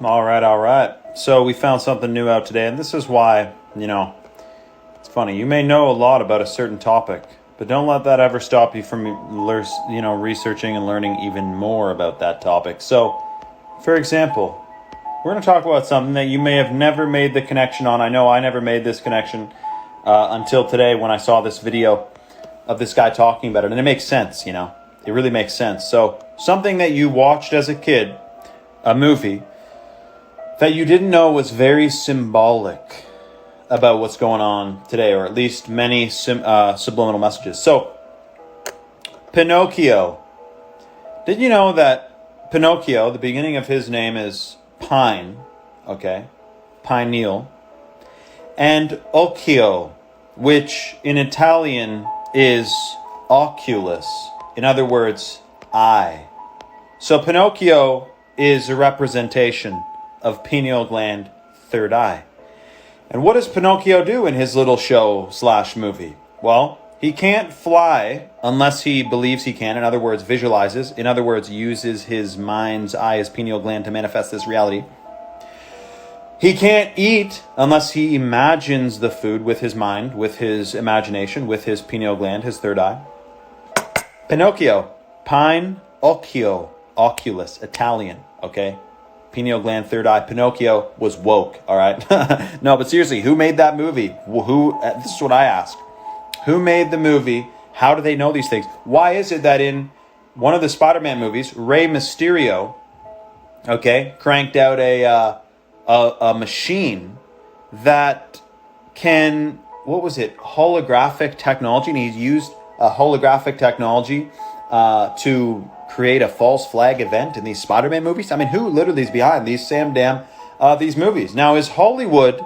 All right. So we found something new out today, and this is why, it's funny. You may know a lot about a certain topic, but don't let that ever stop you from, researching and learning even more about that topic. So, for example, we're going to talk about something that you may have never made the connection on. I know I never made this connection until today when I saw this video of this guy talking about it, and it makes sense, It really makes sense. So, something that you watched as a kid, a movie, that you didn't know was very symbolic about what's going on today, or at least many subliminal messages. So, Pinocchio. Did you know that Pinocchio, the beginning of his name is Pine, okay? Pineal. And Occhio, which in Italian is oculus. In other words, eye. So Pinocchio is a representation of pineal gland, third eye. And what does Pinocchio do in his little show/movie? Well, he can't fly unless he believes he can. In other words, visualizes. In other words, uses his mind's eye, his pineal gland, to manifest this reality. He can't eat unless he imagines the food with his mind, with his imagination, with his pineal gland, his third eye. Pinocchio, pine, occhio, oculus, Italian, okay? Pineal gland, third eye. Pinocchio was woke, all right? No, but seriously, who made that movie? This is what I ask. Who made the movie? How do they know these things? Why is it that in one of the Spider-Man movies, Rey Mysterio, okay, cranked out a machine that can, holographic technology, and he's used a holographic technology to create a false flag event in these Spider-Man movies? I mean, who literally is behind these these movies? Now, is Hollywood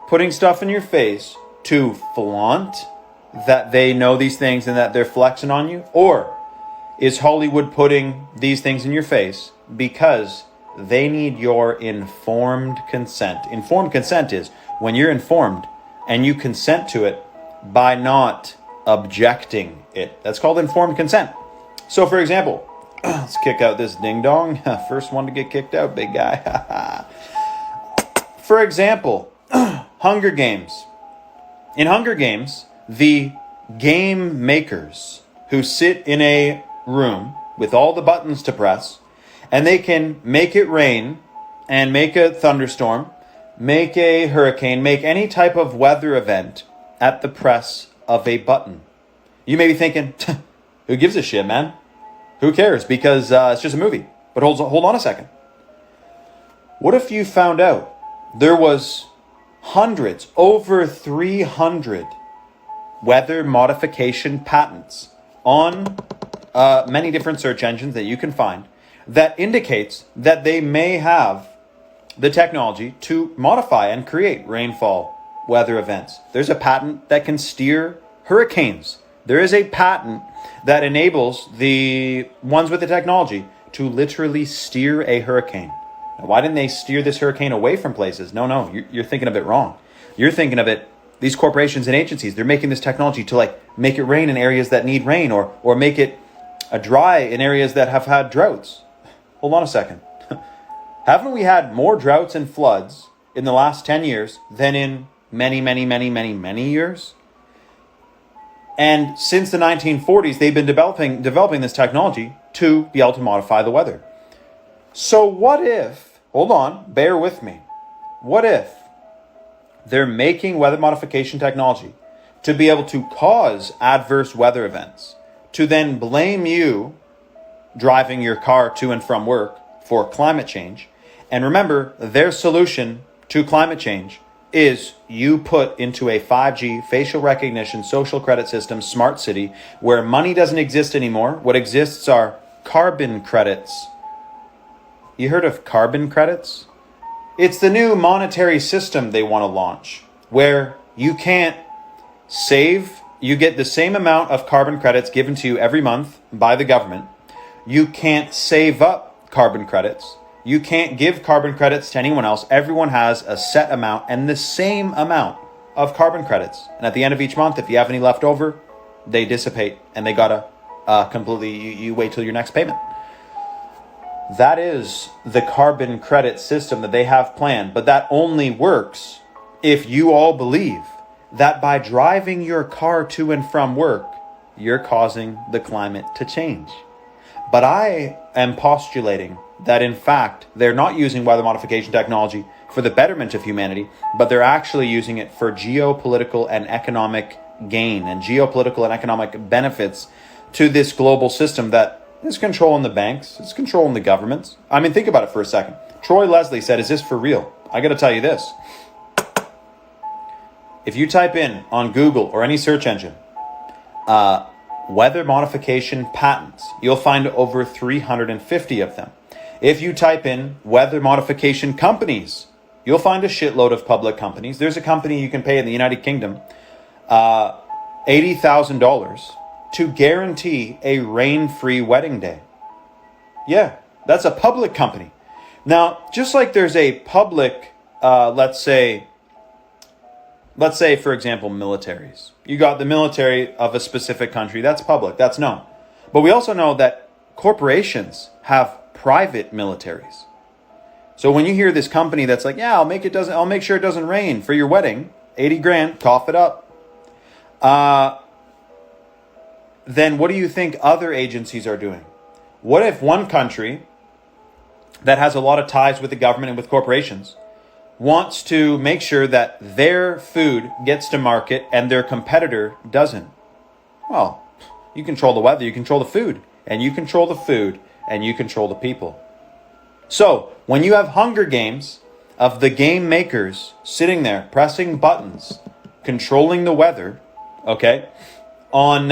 putting stuff in your face to flaunt that they know these things and that they're flexing on you? Or is Hollywood putting these things in your face because they need your informed consent? Informed consent is when you're informed and you consent to it by not objecting it. That's called informed consent. So, for example, let's kick out this ding-dong. First one to get kicked out, big guy. For example, Hunger Games. In Hunger Games, the game makers who sit in a room with all the buttons to press, and they can make it rain and make a thunderstorm, make a hurricane, make any type of weather event at the press of a button. You may be thinking, who gives a shit, man? Who cares? Because it's just a movie. But hold on a second. What if you found out there was hundreds, over 300 weather modification patents on many different search engines that you can find that indicates that they may have the technology to modify and create rainfall weather events? There's a patent that can steer hurricanes. There is a patent that enables the ones with the technology to literally steer a hurricane. Now, why didn't they steer this hurricane away from places? No, you're thinking of it wrong. You're thinking of it, these corporations and agencies, they're making this technology to make it rain in areas that need rain, or make it dry in areas that have had droughts. Hold on a second. Haven't we had more droughts and floods in the last 10 years than in many years? And since the 1940s, they've been developing this technology to be able to modify the weather. So what if, hold on, bear with me. What if they're making weather modification technology to be able to cause adverse weather events, to then blame you driving your car to and from work for climate change? And remember, their solution to climate change is you put into a 5G facial recognition social credit system smart city where money doesn't exist anymore. What exists are carbon credits. You heard of carbon credits? It's the new monetary system they want to launch where you can't save. You get the same amount of carbon credits given to you every month by the government. You can't save up carbon credits. You can't give carbon credits to anyone else. Everyone has a set amount and the same amount of carbon credits. And at the end of each month, if you have any left over, they dissipate and they gotta completely, you wait till your next payment. That is the carbon credit system that they have planned. But that only works if you all believe that by driving your car to and from work, you're causing the climate to change. But I am postulating that, in fact, they're not using weather modification technology for the betterment of humanity, but they're actually using it for geopolitical and economic gain and geopolitical and economic benefits to this global system that is controlling the banks, it's controlling the governments. I mean, think about it for a second. Troy Leslie said, "Is this for real?" I got to tell you this. If you type in on Google or any search engine, weather modification patents, you'll find over 350 of them. If you type in weather modification companies, you'll find a shitload of public companies. There's a company you can pay in the United Kingdom $80,000 to guarantee a rain-free wedding day. Yeah, that's a public company. Now, just like there's a public, let's say, for example, militaries. You got the military of a specific country. That's public. That's known. But we also know that corporations have private militaries. So when you hear this company that's like, yeah, I'll make sure it doesn't rain for your wedding, 80 grand, cough it up. Then what do you think other agencies are doing? What if one country that has a lot of ties with the government and with corporations wants to make sure that their food gets to market and their competitor doesn't? Well, you control the weather, you control the food, and you control the food, and you control the people. So, when you have Hunger Games of the game makers sitting there, pressing buttons, controlling the weather, okay, on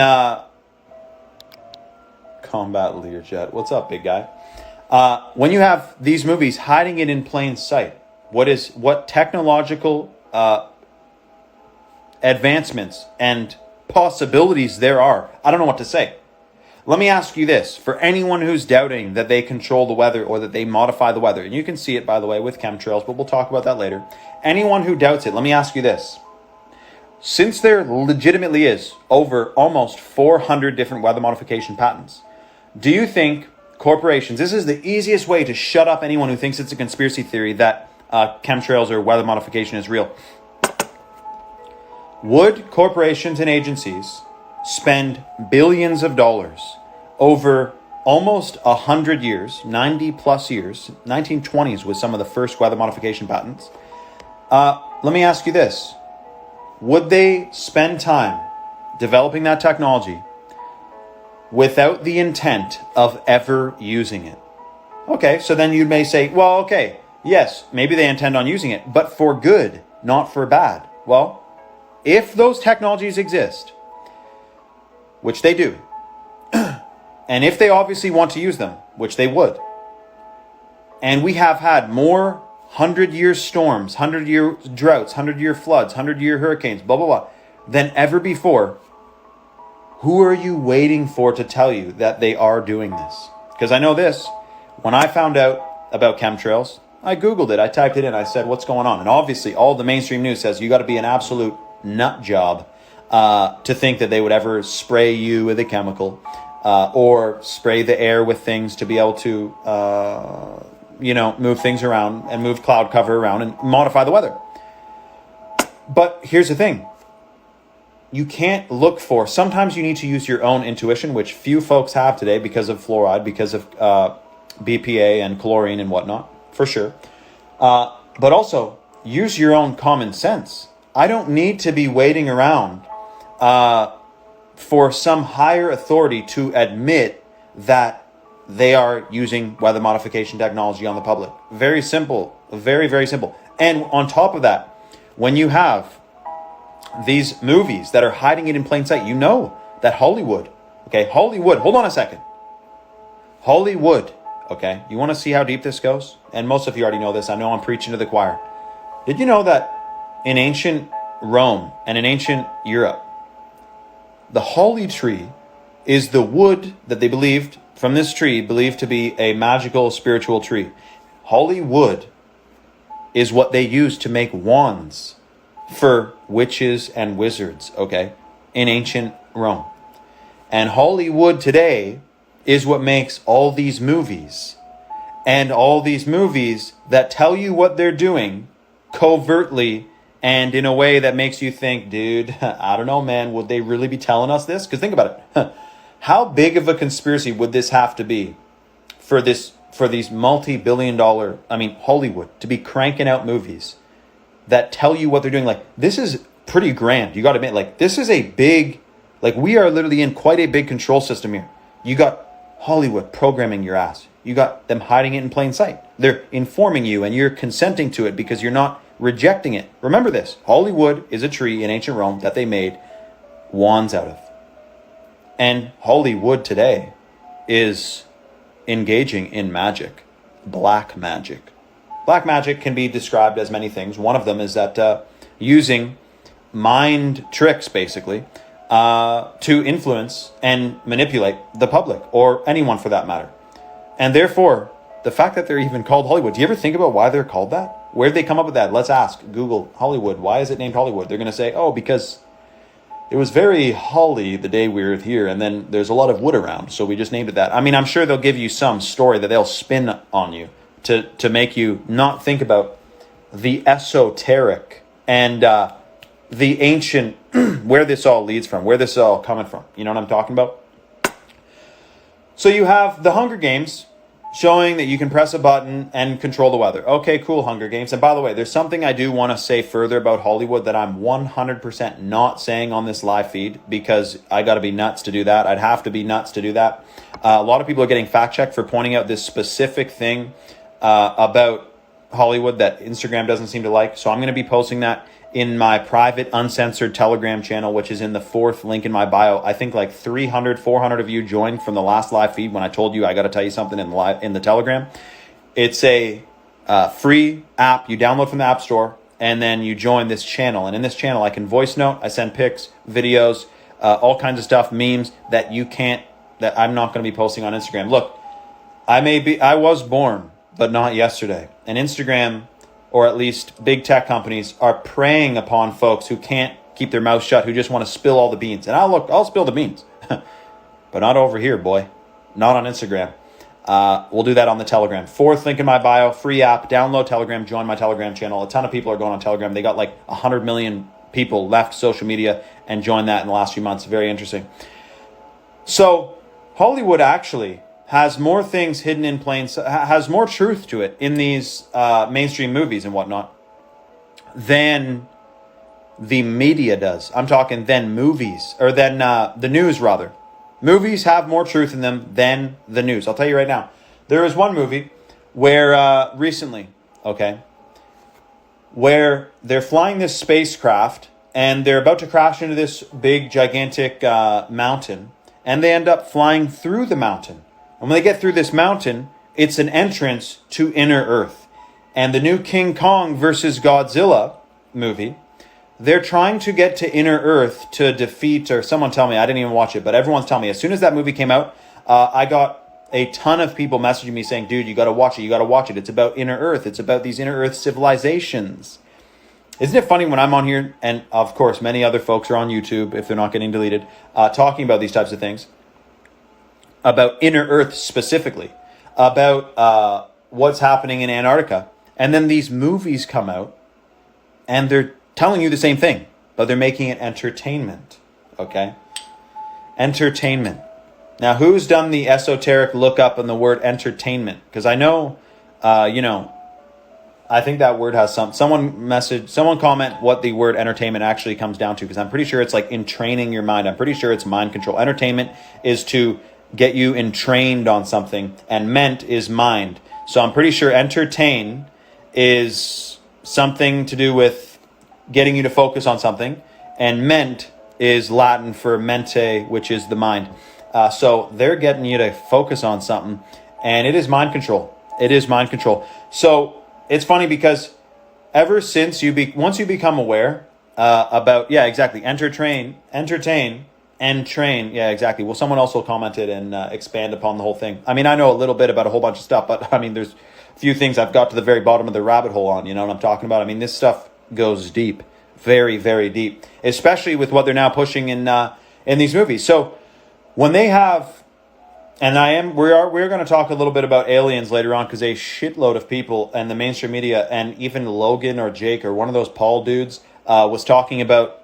Combat Learjet. What's up, big guy? When you have these movies hiding it in plain sight, what technological advancements and possibilities there are, I don't know what to say. Let me ask you this, for anyone who's doubting that they control the weather or that they modify the weather, and you can see it, by the way, with chemtrails, but we'll talk about that later. Anyone who doubts it, let me ask you this. Since there legitimately is over almost 400 different weather modification patents, do you think corporations, this is the easiest way to shut up anyone who thinks it's a conspiracy theory that chemtrails or weather modification is real. Would corporations and agencies spend billions of dollars over almost 100 years, 90 plus years, 1920s was some of the first weather modification patents. Let me ask you this. Would they spend time developing that technology without the intent of ever using it? Okay, so then you may say, well, okay, yes, maybe they intend on using it, but for good, not for bad. Well, if those technologies exist, which they do, and if they obviously want to use them, which they would, and we have had more 100-year storms, 100-year droughts, 100-year floods, 100-year hurricanes, blah, blah, blah, than ever before, who are you waiting for to tell you that they are doing this? Because I know this, when I found out about chemtrails, I Googled it, I typed it in, I said, what's going on? And obviously, all the mainstream news says you got to be an absolute nut job to think that they would ever spray you with a chemical or spray the air with things to be able to, move things around and move cloud cover around and modify the weather. But here's the thing. You can't look for, sometimes you need to use your own intuition, which few folks have today because of fluoride, because of BPA and chlorine and whatnot, for sure. But also, use your own common sense. I don't need to be waiting around for some higher authority to admit that they are using weather modification technology on the public. Very simple. Very, very simple. And on top of that, when you have these movies that are hiding it in plain sight, you know that Hollywood, hold on a second. Hollywood, okay, you want to see how deep this goes? And most of you already know this. I know I'm preaching to the choir. Did you know that in ancient Rome and in ancient Europe, the holly tree is the wood that they believed, from this tree, believed to be a magical spiritual tree. Holly wood is what they used to make wands for witches and wizards, okay, in ancient Rome. And Hollywood today is what makes all these movies and all these movies that tell you what they're doing covertly and in a way that makes you think, dude, I don't know, man, would they really be telling us this? Because think about it. How big of a conspiracy would this have to be for these multi-billion-dollar, Hollywood, to be cranking out movies that tell you what they're doing? Like, this is pretty grand. You got to admit, like, this is a big, like, we are literally in quite a big control system here. You got Hollywood programming your ass. You got them hiding it in plain sight. They're informing you and you're consenting to it because you're not rejecting it. Remember this. Hollywood is a tree in ancient Rome that they made wands out of. And Hollywood today is engaging in magic. Black magic. Black magic can be described as many things. One of them is that using mind tricks, basically, to influence and manipulate the public, or anyone for that matter. And therefore, the fact that they're even called Hollywood, do you ever think about why they're called that? Where did they come up with that? Let's ask. Google Hollywood. Why is it named Hollywood? They're going to say, oh, because it was very holly the day we were here, and then there's a lot of wood around, so we just named it that. I mean, I'm sure they'll give you some story that they'll spin on you to make you not think about the esoteric and the ancient, where this all leads from, where this is all coming from. You know what I'm talking about? So you have the Hunger Games showing that you can press a button and control the weather. Okay, cool, Hunger Games. And by the way, there's something I do want to say further about Hollywood that I'm 100% not saying on this live feed, because I got to be nuts to do that. I'd have to be nuts to do that. A lot of people are getting fact-checked for pointing out this specific thing about Hollywood that Instagram doesn't seem to like. So I'm going to be posting that in my private, uncensored Telegram channel, which is in the 4th link in my bio. I think like 300, 400 of you joined from the last live feed when I told you I got to tell you something in the Telegram. It's a free app you download from the App Store, and then you join this channel. And in this channel, I can voice note, I send pics, videos, all kinds of stuff, memes that I'm not going to be posting on Instagram. Look, I was born, but not yesterday. And Instagram, or at least big tech companies, are preying upon folks who can't keep their mouth shut, who just want to spill all the beans. And I'll spill the beans, but not over here, boy. Not on Instagram. We'll do that on the Telegram. 4th link in my bio, free app, download Telegram, join my Telegram channel. A ton of people are going on Telegram. They got like 100 million people left social media and joined that in the last few months. Very interesting. So Hollywood actually has more things hidden in plain sight, has more truth to it in these mainstream movies and whatnot than the media does. I'm talking than movies, or than the news, rather. Movies have more truth in them than the news. I'll tell you right now. There was one movie where recently, where they're flying this spacecraft and they're about to crash into this big, gigantic mountain, and they end up flying through the mountain. And when they get through this mountain, it's an entrance to Inner Earth. And the new King Kong versus Godzilla movie, they're trying to get to Inner Earth to defeat, or someone tell me, I didn't even watch it, but everyone's telling me, as soon as that movie came out, I got a ton of people messaging me saying, dude, you got to watch it. It's about Inner Earth. It's about these Inner Earth civilizations. Isn't it funny when I'm on here, and of course many other folks are on YouTube, if they're not getting deleted, talking about these types of things, about Inner Earth specifically, about what's happening in Antarctica. And then these movies come out and they're telling you the same thing, but they're making it entertainment. Okay? Entertainment. Now, who's done the esoteric lookup on the word entertainment? Because I know, I think that word has someone comment what the word entertainment actually comes down to, because I'm pretty sure it's like entraining your mind. I'm pretty sure it's mind control. Entertainment is to get you entrained on something, and ment is mind. So I'm pretty sure entertain is something to do with getting you to focus on something, and ment is Latin for mente, which is the mind. So they're getting you to focus on something, and it is mind control. It is mind control. So it's funny because ever since once you become aware about, entertain, and train. Yeah, exactly. Well, someone also commented and expand upon the whole thing. I mean, I know a little bit about a whole bunch of stuff, but I mean, there's a few things I've got to the very bottom of the rabbit hole on. You know what I'm talking about? I mean, this stuff goes deep, very, very deep, especially with what they're now pushing in these movies. So when they have we're going to talk a little bit about aliens later on, because a shitload of people and the mainstream media and even Logan or Jake or one of those Paul dudes was talking about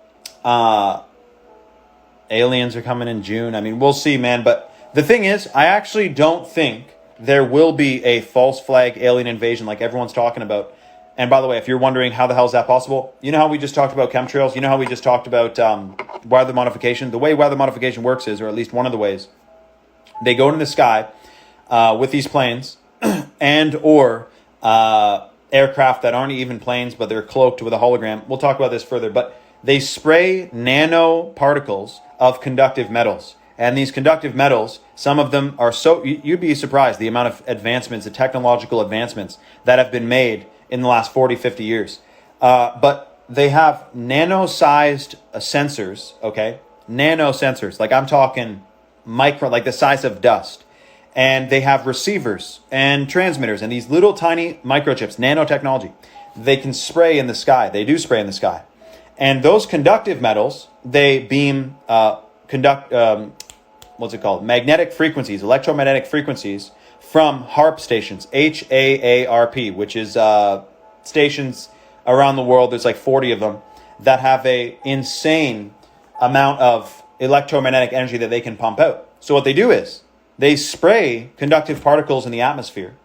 aliens are coming in June. I mean, we'll see, man. But the thing is, I actually don't think there will be a false flag alien invasion like everyone's talking about. And by the way, if you're wondering how the hell is that possible, you know how we just talked about chemtrails? You know how we just talked about weather modification? The way weather modification works is, or at least one of the ways, they go into the sky with these planes and or aircraft that aren't even planes, but they're cloaked with a hologram. We'll talk about this further. But they spray nanoparticles of conductive metals. And these conductive metals, some of them are so... You'd be surprised the amount of advancements, the technological advancements that have been made in the last 40, 50 years. But they have nano-sized sensors, okay? Nano-sensors. Like I'm talking micro, like the size of dust. And they have receivers and transmitters and these little tiny microchips, nanotechnology. They can spray in the sky. They do spray in the sky. And those conductive metals, they beam magnetic frequencies, electromagnetic frequencies from HAARP stations, HAARP, which is stations around the world. There's like 40 of them that have a insane amount of electromagnetic energy that they can pump out. So what they do is they spray conductive particles in the atmosphere,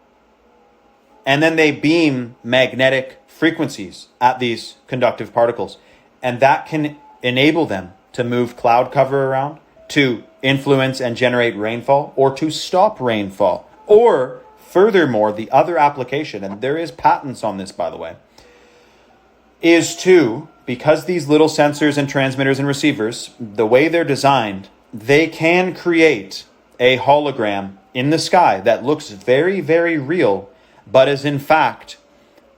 and then they beam magnetic frequencies at these conductive particles. And that can enable them to move cloud cover around, to influence and generate rainfall, or to stop rainfall. Or, furthermore, the other application, and there is patents on this, by the way, is to, because these little sensors and transmitters and receivers, the way they're designed, they can create a hologram in the sky that looks very, very real, but is in fact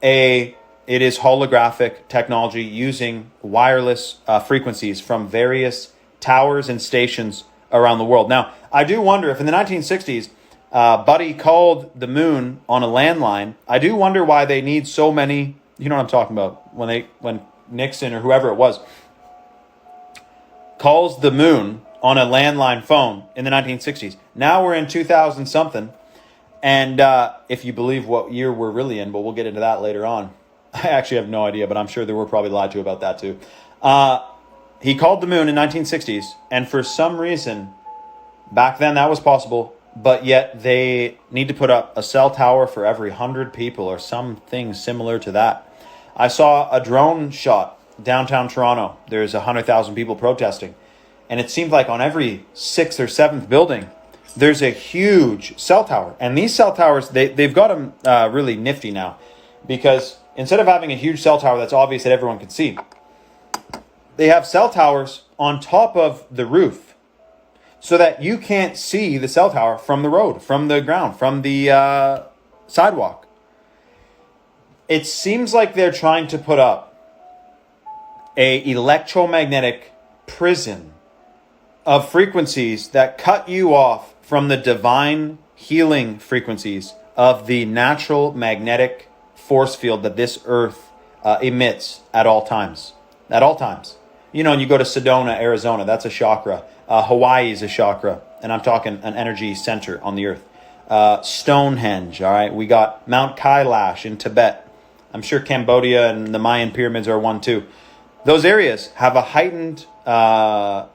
it is holographic technology using wireless frequencies from various towers and stations around the world. Now, I do wonder if in the 1960s, Buddy called the moon on a landline. I do wonder why they need so many, you know what I'm talking about, when Nixon or whoever it was calls the moon on a landline phone in the 1960s. Now we're in 2000 something. And if you believe what year we're really in, but we'll get into that later on. I actually have no idea, but I'm sure they were probably lied to about that too. He called the moon in 1960s, and for some reason, back then that was possible, but yet they need to put up a cell tower for every 100 people or something similar to that. I saw a drone shot downtown Toronto. There's 100,000 people protesting, and it seemed like on every 6th or 7th building, there's a huge cell tower. And these cell towers, they've got them really nifty now, because instead of having a huge cell tower that's obvious that everyone can see, they have cell towers on top of the roof so that you can't see the cell tower from the road, from the ground, from the sidewalk. It seems like they're trying to put up a electromagnetic prison of frequencies that cut you off from the divine healing frequencies of the natural magnetic force field that this earth emits at all times. At all times. You know, and you go to Sedona, Arizona, that's a chakra. Hawaii is a chakra. And I'm talking an energy center on the earth. Stonehenge, all right? We got Mount Kailash in Tibet. I'm sure Cambodia and the Mayan pyramids are one too. Those areas have a heightened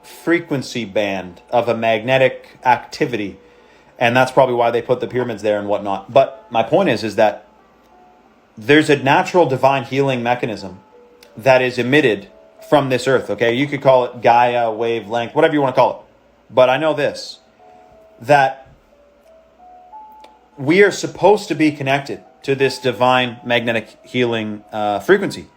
frequency band of a magnetic activity. And that's probably why they put the pyramids there and whatnot. But my point is that there's a natural divine healing mechanism that is emitted from this earth, okay? You could call it Gaia, wavelength, whatever you want to call it. But I know this, that we are supposed to be connected to this divine magnetic healing frequency.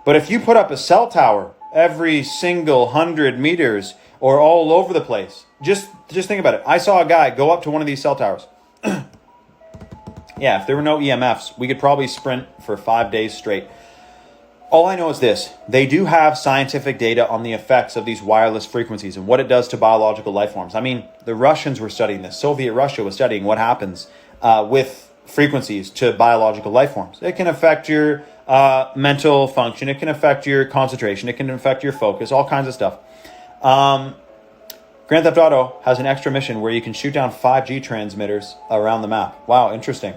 But if you put up a cell tower every single 100 meters or all over the place, just think about it. I saw a guy go up to one of these cell towers. Yeah, if there were no EMFs, we could probably sprint for 5 days straight. All I know is this. They do have scientific data on the effects of these wireless frequencies and what it does to biological life forms. I mean, the Russians were studying this. Soviet Russia was studying what happens with frequencies to biological life forms. It can affect your mental function. It can affect your concentration. It can affect your focus, all kinds of stuff. Grand Theft Auto has an extra mission where you can shoot down 5G transmitters around the map. Wow, interesting.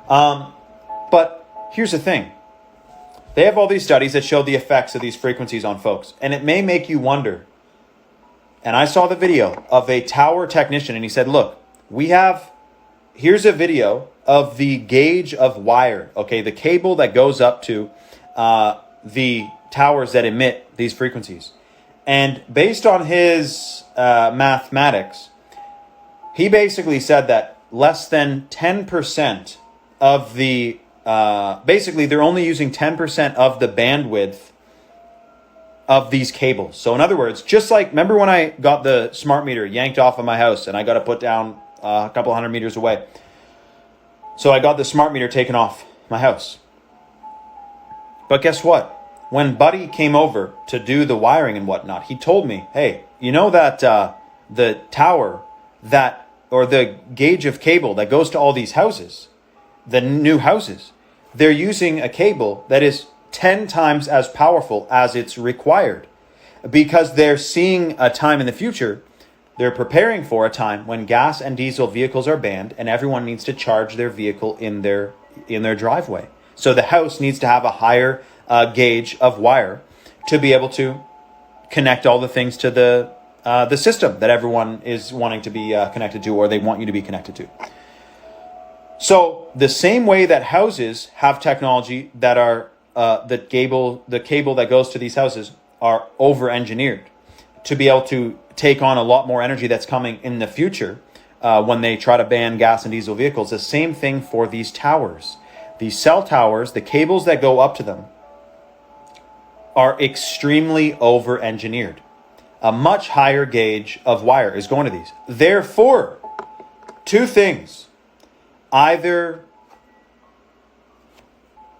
But here's the thing. They have all these studies that show the effects of these frequencies on folks. And it may make you wonder. And I saw the video of a tower technician, and he said, look, here's a video of the gauge of wire, okay, the cable that goes up to the towers that emit these frequencies. And based on his mathematics, he basically said that less than 10% of the, basically they're only using 10% of the bandwidth of these cables. So in other words, just like, remember when I got the smart meter yanked off of my house and I got to put down a couple hundred meters away. So I got the smart meter taken off my house. But guess what? When Buddy came over to do the wiring and whatnot, he told me, hey, you know that the tower that, or the gauge of cable that goes to all these houses, the new houses, they're using a cable that is 10 times as powerful as it's required, because they're seeing a time in the future. They're preparing for a time when gas and diesel vehicles are banned and everyone needs to charge their vehicle in their driveway. So the house needs to have a higher gauge of wire to be able to connect all the things to the system that everyone is wanting to be connected to, or they want you to be connected to. So the same way that houses have technology that are the cable that goes to these houses are over-engineered to be able to take on a lot more energy that's coming in the future when they try to ban gas and diesel vehicles. The same thing for these towers. These cell towers, the cables that go up to them, are extremely over-engineered. A much higher gauge of wire is going to these. Therefore, two things. Either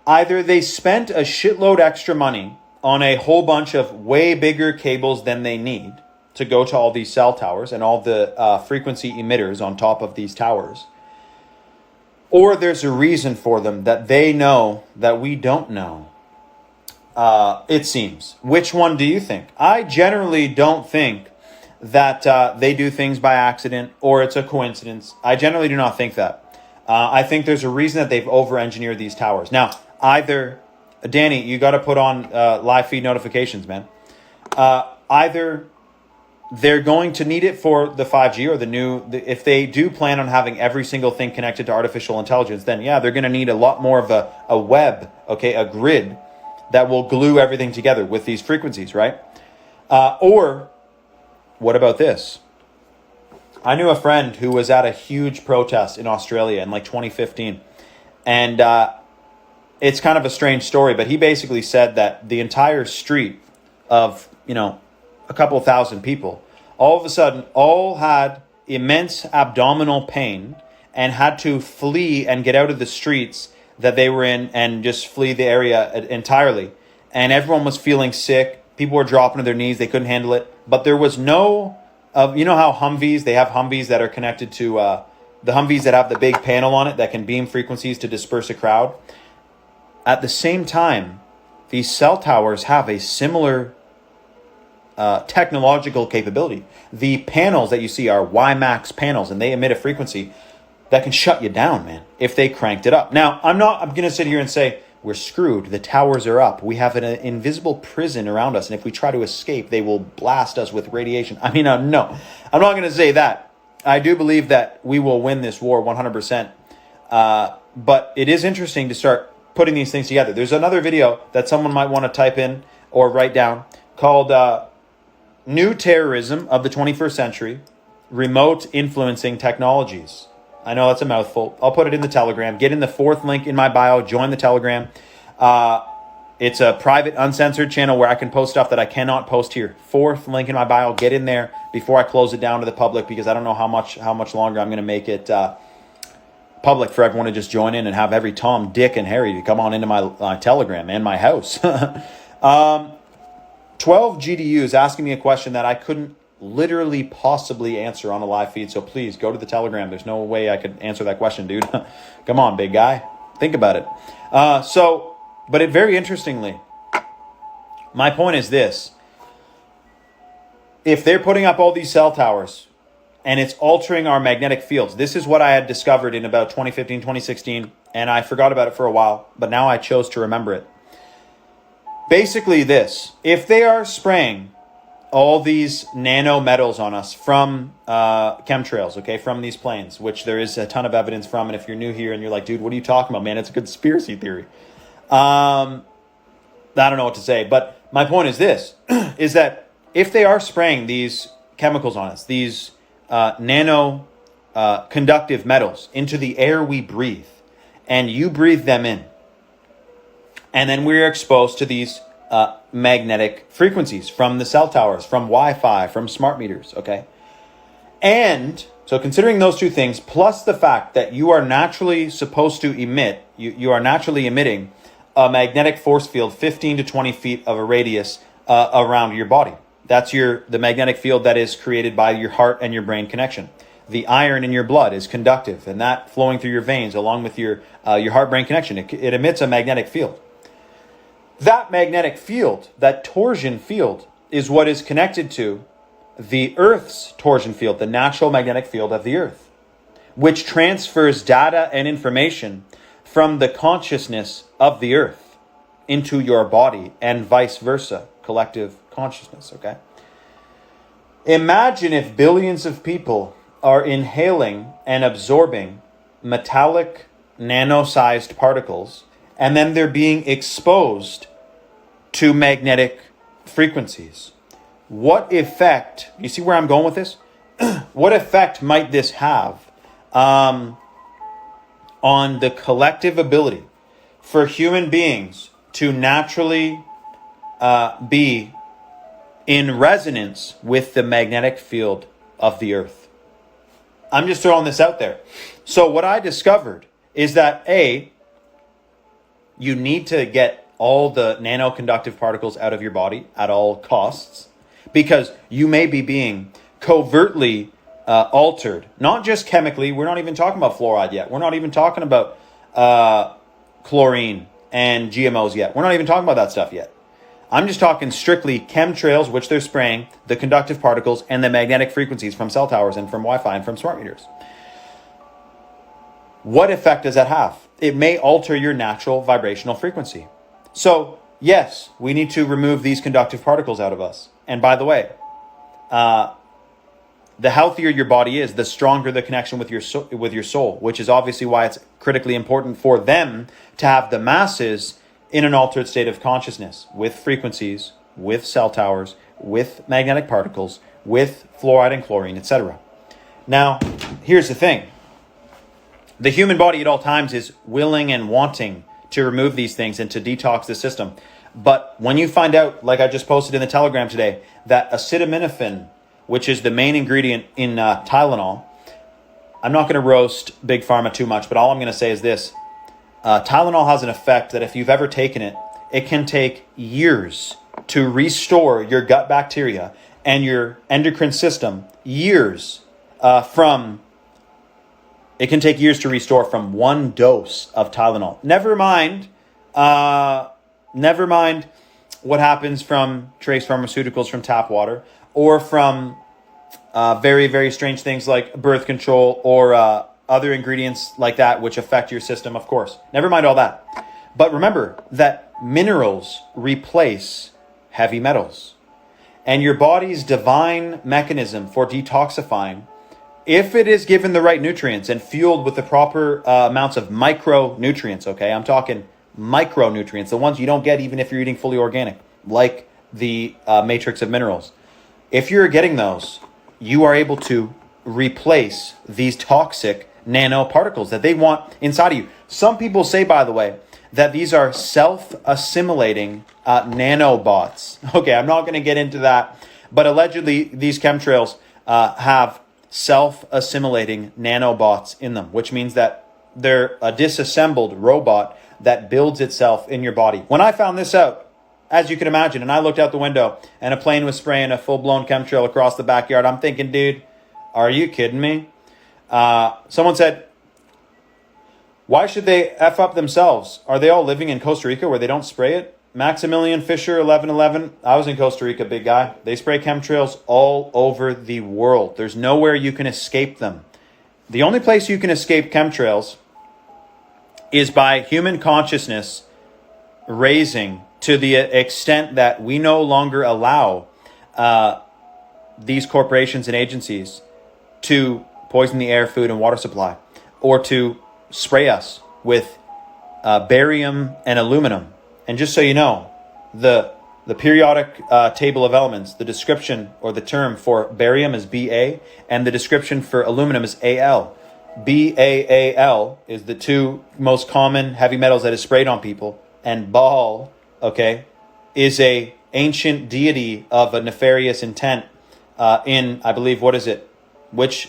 they spent a shitload extra money on a whole bunch of way bigger cables than they need to go to all these cell towers and all the frequency emitters on top of these towers, or there's a reason for them that they know that we don't know. It seems. Which one do you think? I generally don't think that they do things by accident or it's a coincidence. I generally do not think that. I think there's a reason that they've over-engineered these towers. Now, either, Danny, you got to put on live feed notifications, man. Either they're going to need it for the 5G or if they do plan on having every single thing connected to artificial intelligence, then yeah, they're going to need a lot more of a web, okay, a grid that will glue everything together with these frequencies, right? Or what about this? I knew a friend who was at a huge protest in Australia in like 2015. And it's kind of a strange story, but he basically said that the entire street of, a couple thousand people, all of a sudden, all had immense abdominal pain and had to flee and get out of the streets that they were in and just flee the area entirely. And everyone was feeling sick. People were dropping to their knees. They couldn't handle it. But there was no, you know how Humvees, they have Humvees that are connected to the Humvees that have the big panel on it that can beam frequencies to disperse a crowd. At the same time, these cell towers have a similar technological capability. The panels that you see are WiMAX panels, and they emit a frequency that can shut you down, man, if they cranked it up. Now, I'm going to sit here and say, we're screwed. The towers are up. We have an invisible prison around us, and if we try to escape, they will blast us with radiation. I mean, no, I'm not going to say that. I do believe that we will win this war 100%. But it is interesting to start putting these things together. There's another video that someone might want to type in or write down called New Terrorism of the 21st Century, Remote Influencing Technologies. I know that's a mouthful. I'll put it in the Telegram. Get in the fourth link in my bio. Join the Telegram. It's a private, uncensored channel where I can post stuff that I cannot post here. Fourth link in my bio. Get in there before I close it down to the public, because I don't know how much longer I'm going to make it public for everyone to just join in and have every Tom, Dick, and Harry to come on into my Telegram and my house. 12 GDUs asking me a question that I couldn't literally possibly answer on a live feed. So please go to the Telegram. There's no way I could answer that question, dude. Come on, big guy. Think about it. But it very interestingly, my point is this. if they're putting up all these cell towers and it's altering our magnetic fields, this is what I had discovered in about 2015, 2016, and I forgot about it for a while, but now I chose to remember it. Basically this, if they are spraying all these nanometals on us from chemtrails, okay, from these planes, which there is a ton of evidence from, and if you're new here and you're like, dude, what are you talking about, man? It's a conspiracy theory. I don't know what to say, but my point is this, is that if they are spraying these chemicals on us, these nano conductive metals into the air we breathe, and you breathe them in, and then we're exposed to these magnetic frequencies from the cell towers, from Wi-Fi, from smart meters, okay? And so considering those two things, plus the fact that you are naturally supposed to emit, you are naturally emitting a magnetic force field 15 to 20 feet of a radius around your body. That's the magnetic field that is created by your heart and your brain connection. The iron in your blood is conductive, and that flowing through your veins along with your heart-brain connection, it emits a magnetic field. That magnetic field, that torsion field, is what is connected to the Earth's torsion field, the natural magnetic field of the Earth, which transfers data and information from the consciousness of the Earth into your body and vice versa, collective consciousness, okay? Imagine if billions of people are inhaling and absorbing metallic nano-sized particles, and then they're being exposed to magnetic frequencies. What effect, you see where I'm going with this? What effect might this have on the collective ability for human beings to naturally be in resonance with the magnetic field of the Earth? I'm just throwing this out there. So what I discovered is that you need to get all the nanoconductive particles out of your body at all costs, because you may be being covertly altered, not just chemically. We're not even talking about fluoride yet. We're not even talking about chlorine and GMOs yet. We're not even talking about that stuff yet. I'm just talking strictly chemtrails, which they're spraying, the conductive particles, and the magnetic frequencies from cell towers and from Wi-Fi and from smart meters. What effect does that have? It may alter your natural vibrational frequency. So, yes, we need to remove these conductive particles out of us. And by the way, the healthier your body is, the stronger the connection with your soul, which is obviously why it's critically important for them to have the masses in an altered state of consciousness with frequencies, with cell towers, with magnetic particles, with fluoride and chlorine, etc. Now, here's the thing. The human body at all times is willing and wanting to remove these things and to detox the system. But when you find out, like I just posted in the Telegram today, that acetaminophen, which is the main ingredient in Tylenol, I'm not going to roast Big Pharma too much, but all I'm going to say is this. Tylenol has an effect that if you've ever taken it, it can take years to restore your gut bacteria and your endocrine system. It can take years to restore from one dose of Tylenol. Never mind what happens from trace pharmaceuticals from tap water, or from very, very strange things like birth control or other ingredients like that which affect your system, of course. Never mind all that. But remember that minerals replace heavy metals. And your body's divine mechanism for detoxifying, if it is given the right nutrients and fueled with the proper amounts of micronutrients, okay? I'm talking micronutrients, the ones you don't get even if you're eating fully organic, like the matrix of minerals. If you're getting those, you are able to replace these toxic nanoparticles that they want inside of you. Some people say, by the way, that these are self-assimilating nanobots. Okay, I'm not going to get into that, but allegedly these chemtrails have self-assimilating nanobots in them, which means that they're a disassembled robot that builds itself in your body. When I found this out, as you can imagine, and I looked out the window and a plane was spraying a full-blown chemtrail across the backyard, I'm thinking, dude, are you kidding me? Someone said, why should they F up themselves? Are they all living in Costa Rica where they don't spray it? Maximilian Fisher, 1111. I was in Costa Rica, big guy. They spray chemtrails all over the world. There's nowhere you can escape them. The only place you can escape chemtrails is by human consciousness raising to the extent that we no longer allow these corporations and agencies to poison the air, food, and water supply, or to spray us with barium and aluminum. And just so you know, the periodic table of elements, the description or the term for barium is Ba, and the description for aluminum is Al. BaAl is the two most common heavy metals that is sprayed on people, and Baal, okay, is a ancient deity of a nefarious intent in, I believe, what is it? Which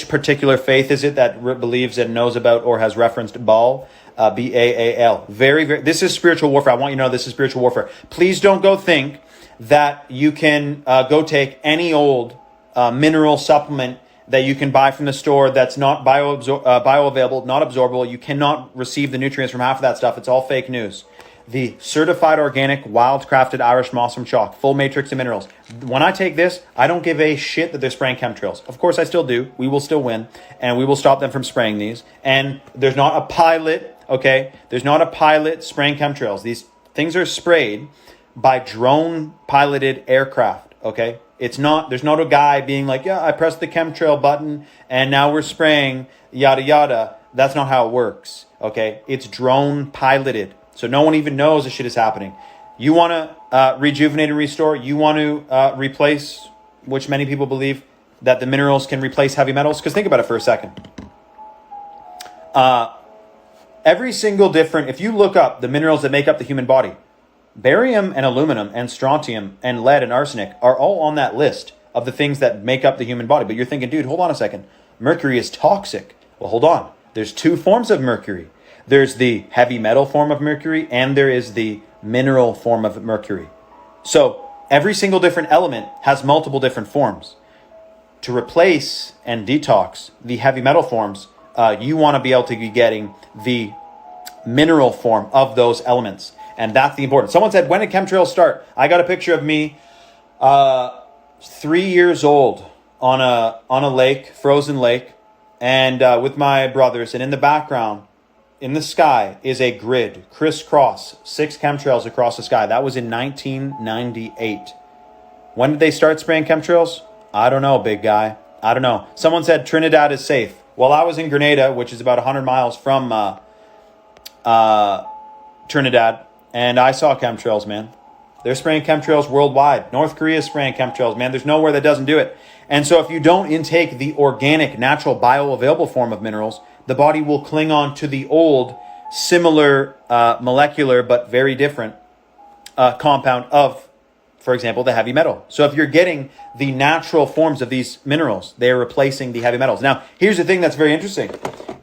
particular faith is it that believes and knows about or has referenced Baal? Baal. Very, very, this is spiritual warfare. I want you to know this is spiritual warfare. Please don't go think that you can go take any old mineral supplement that you can buy from the store that's not bioavailable, not absorbable. You cannot receive the nutrients from half of that stuff. It's all fake news. The certified organic, wild-crafted Irish moss from chalk, full matrix of minerals. When I take this, I don't give a shit that they're spraying chemtrails. Of course, I still do. We will still win, and we will stop them from spraying these. And there's not a pilot, okay? There's not a pilot spraying chemtrails. These things are sprayed by drone-piloted aircraft, okay? It's not, there's not a guy being like, yeah, I pressed the chemtrail button, and now we're spraying, yada, yada. That's not how it works, okay? It's drone-piloted. So no one even knows this shit is happening. You want to rejuvenate and restore. You want to replace, which many people believe, that the minerals can replace heavy metals. Because think about it for a second. Every single different, if you look up the minerals that make up the human body, barium and aluminum and strontium and lead and arsenic are all on that list of the things that make up the human body. But you're thinking, dude, hold on a second. Mercury is toxic. Well, hold on. There's two forms of mercury. There's the heavy metal form of mercury, and there is the mineral form of mercury. So every single different element has multiple different forms. To replace and detox the heavy metal forms, you want to be able to be getting the mineral form of those elements. And that's the important. Someone said, when did chemtrails start? I got a picture of me 3 years old on a lake, frozen lake, and with my brothers. And in the background, in the sky, is a grid, crisscross, 6 chemtrails across the sky. That was in 1998. When did they start spraying chemtrails? I don't know, big guy. I don't know. Someone said Trinidad is safe. Well, I was in Grenada, which is about 100 miles from Trinidad, and I saw chemtrails, man. They're spraying chemtrails worldwide. North Korea is spraying chemtrails, man. There's nowhere that doesn't do it. And so if you don't intake the organic, natural, bioavailable form of minerals, the body will cling on to the old, similar, molecular, but very different compound of, for example, the heavy metal. So if you're getting the natural forms of these minerals, they're replacing the heavy metals. Now, here's the thing that's very interesting,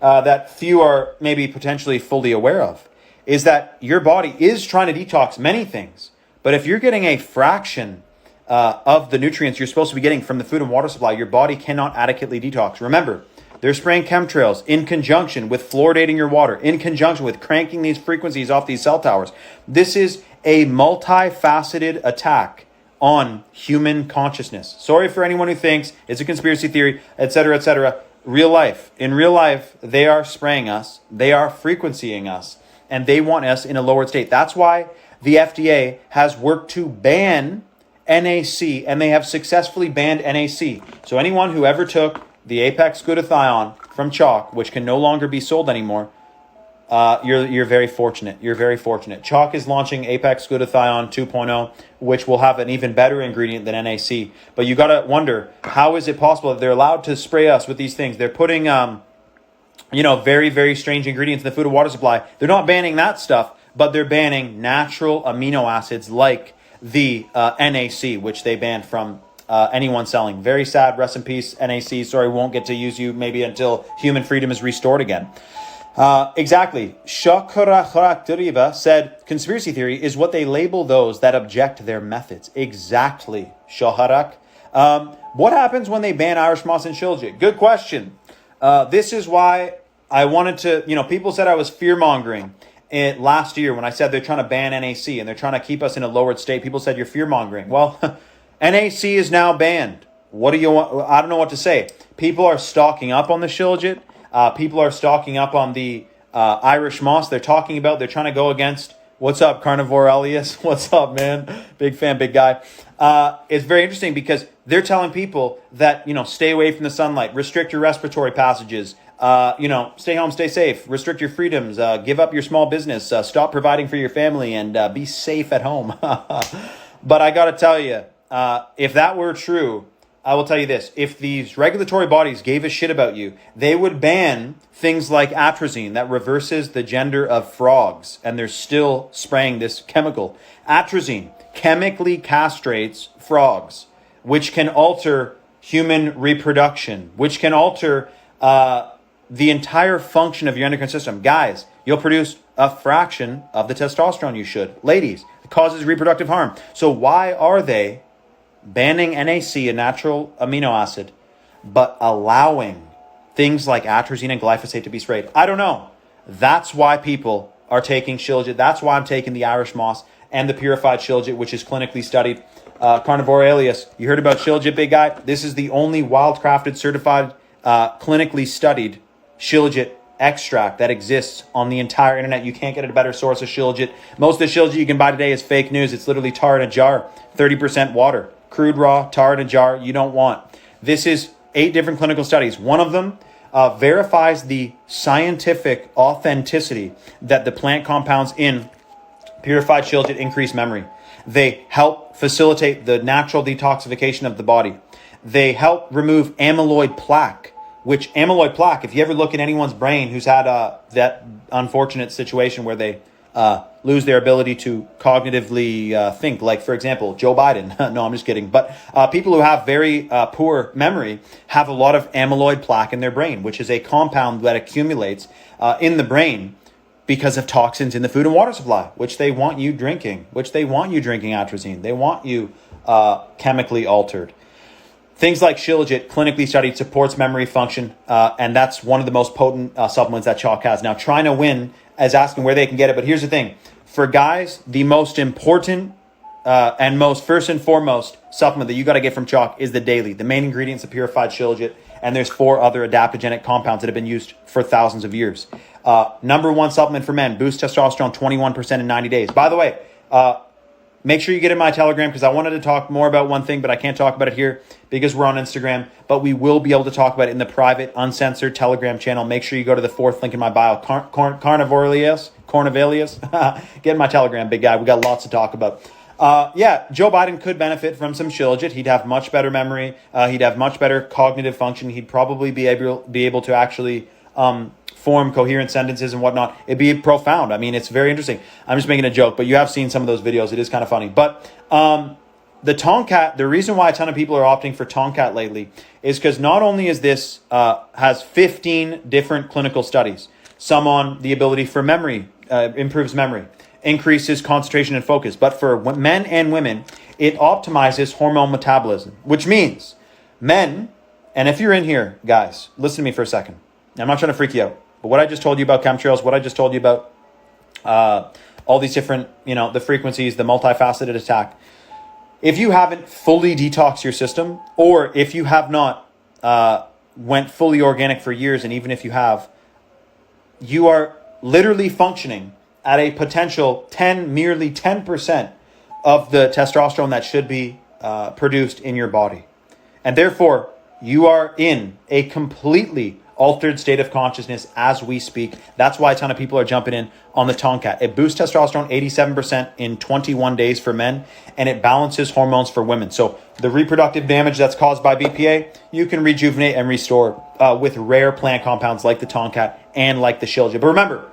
that few are maybe potentially fully aware of, is that your body is trying to detox many things. But if you're getting a fraction of the nutrients you're supposed to be getting from the food and water supply, your body cannot adequately detox. Remember, they're spraying chemtrails in conjunction with fluoridating your water, in conjunction with cranking these frequencies off these cell towers. This is a multifaceted attack on human consciousness. Sorry for anyone who thinks it's a conspiracy theory, etc., etc. Real life. In real life, they are spraying us. They are frequencying us. And they want us in a lowered state. That's why the FDA has worked to ban NAC, and they have successfully banned NAC. So anyone who ever took the Apex glutathione from chalk, which can no longer be sold anymore, you're very fortunate. You're very fortunate. Chalk is launching Apex glutathione 2.0, which will have an even better ingredient than NAC. But you got to wonder, how is it possible that they're allowed to spray us with these things? They're putting, very, very strange ingredients in the food and water supply. They're not banning that stuff, but they're banning natural amino acids like the NAC, which they banned from anyone selling. Very sad. Rest in peace, NAC. Sorry, won't get to use you maybe until human freedom is restored again. Exactly. Shakarakharaktariva said, conspiracy theory is what they label those that object their methods. Exactly, Shaharak. What happens when they ban Irish moss and shilajit? Good question. This is why I wanted to, people said I was fear-mongering. last year when I said they're trying to ban NAC and they're trying to keep us in a lowered state, people said you're fear-mongering. Well, NAC is now banned. What do you want? I don't know what to say. People are stocking up on the Shilajit. People are stocking up on the Irish moss. They're trying to go against, what's up, Carnivore Elias? What's up, man? Big fan, big guy. It's very interesting because they're telling people that, stay away from the sunlight, restrict your respiratory passages, stay home, stay safe, restrict your freedoms, give up your small business, stop providing for your family, and be safe at home. But I got to tell you, if that were true, I will tell you this. If these regulatory bodies gave a shit about you, they would ban things like atrazine that reverses the gender of frogs. And they're still spraying this chemical. Atrazine chemically castrates frogs, which can alter human reproduction, which can alter the entire function of your endocrine system. Guys, you'll produce a fraction of the testosterone you should. Ladies, it causes reproductive harm. So why are they banning NAC, a natural amino acid, but allowing things like atrazine and glyphosate to be sprayed? I don't know. That's why people are taking Shilajit. That's why I'm taking the Irish moss and the purified Shilajit, which is clinically studied. Carnivore Alias, you heard about Shilajit, big guy? This is the only wildcrafted, certified, clinically studied Shilajit extract that exists on the entire internet. You can't get a better source of Shilajit. Most of the Shilajit you can buy today is fake news. It's literally tar in a jar, 30% water. Crude raw, tar in a jar, you don't want. This is 8 different clinical studies. One of them verifies the scientific authenticity that the plant compounds in purified Shilajit increase memory. They help facilitate the natural detoxification of the body. They help remove amyloid plaque, which amyloid plaque, if you ever look at anyone's brain who's had that unfortunate situation where they lose their ability to cognitively think, like, for example, Joe Biden. No, I'm just kidding. But people who have very poor memory have a lot of amyloid plaque in their brain, which is a compound that accumulates in the brain because of toxins in the food and water supply, which they want you drinking, atrazine. They want you chemically altered. Things like Shilajit, clinically studied, supports memory function, and that's one of the most potent supplements that Chalk has. Now, Trying to Win is asking where they can get it, but here's the thing. For guys, the most important and most first and foremost supplement that you got to get from Chalk is the daily. The main ingredients of purified Shilajit, and there's 4 other adaptogenic compounds that have been used for thousands of years. Number 1 supplement for men, boost testosterone 21% in 90 days. By the way, make sure you get in my Telegram because I wanted to talk more about one thing, but I can't talk about it here because we're on Instagram. But we will be able to talk about it in the private, uncensored Telegram channel. Make sure you go to the 4th link in my bio, Carnivorius. Get in my Telegram, big guy. We got lots to talk about. Joe Biden could benefit from some Shilajit. He'd have much better memory. He'd have much better cognitive function. He'd probably be able to actually form coherent sentences and whatnot. It'd be profound. I mean, it's very interesting. I'm just making a joke, but you have seen some of those videos. It is kind of funny. But the Tomcat, the reason why a ton of people are opting for Tomcat lately is because not only is this has 15 different clinical studies, some on the ability for memory, improves memory, increases concentration and focus, but for men and women, it optimizes hormone metabolism, which means men, and if you're in here, guys, listen to me for a second. I'm not trying to freak you out, but what I just told you about chemtrails, what I just told you about all these different, the frequencies, the multifaceted attack, if you haven't fully detoxed your system, or if you have not went fully organic for years, and even if you have, you are literally functioning at a potential merely 10% of the testosterone that should be produced in your body. And therefore, you are in a completely altered state of consciousness as we speak. That's why a ton of people are jumping in on the Tomcat. It boosts testosterone 87% in 21 days for men, and it balances hormones for women. So the reproductive damage that's caused by BPA, you can rejuvenate and restore with rare plant compounds like the Tomcat and like the Shilajit. But remember,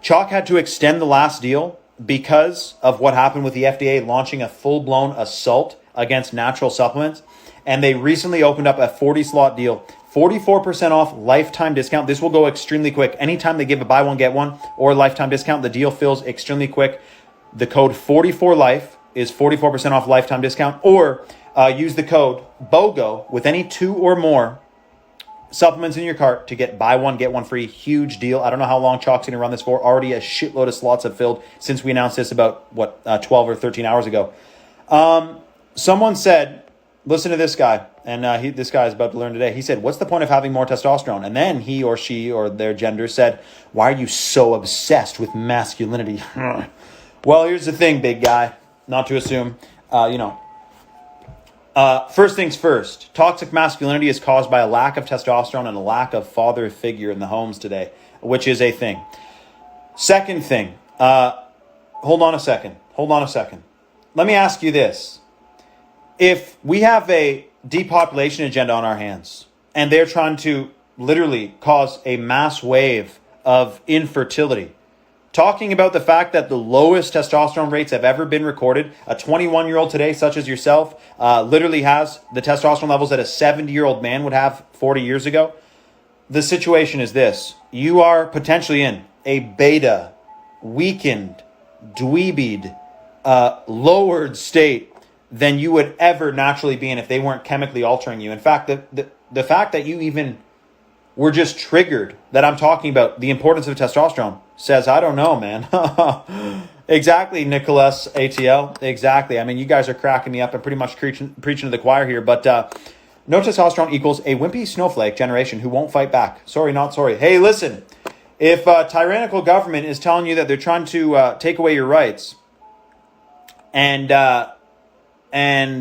Chalk had to extend the last deal because of what happened with the FDA launching a full-blown assault against natural supplements. And they recently opened up a 40-slot deal, 44% off lifetime discount. This will go extremely quick. Anytime they give a buy one, get one or a lifetime discount, the deal fills extremely quick. The code 44life is 44% off lifetime discount, or use the code BOGO with any 2 or more supplements in your cart to get buy one, get one free. Huge deal. I don't know how long Chalk's going to run this for. Already a shitload of slots have filled since we announced this about, 12 or 13 hours ago. Someone said, listen to this guy, and this guy is about to learn today. He said, what's the point of having more testosterone? And then he or she or their gender said, why are you so obsessed with masculinity? Well, here's the thing, big guy. Not to assume, first things first, toxic masculinity is caused by a lack of testosterone and a lack of father figure in the homes today, which is a thing. Second thing, hold on a second. Let me ask you this. If we have a depopulation agenda on our hands and they're trying to literally cause a mass wave of infertility, talking about the fact that the lowest testosterone rates have ever been recorded, a 21-year-old today, such as yourself, literally has the testosterone levels that a 70-year-old man would have 40 years ago. The situation is this. You are potentially in a beta, weakened, dweebied, lowered state than you would ever naturally be in if they weren't chemically altering you. In fact, the fact that you even were just triggered that I'm talking about the importance of testosterone says, I don't know, man. Exactly, Nicholas ATL. Exactly. I mean, you guys are cracking me up and pretty much preaching to the choir here. But no testosterone equals a wimpy snowflake generation who won't fight back. Sorry, not sorry. Hey, listen. If a tyrannical government is telling you that they're trying to take away your rights, and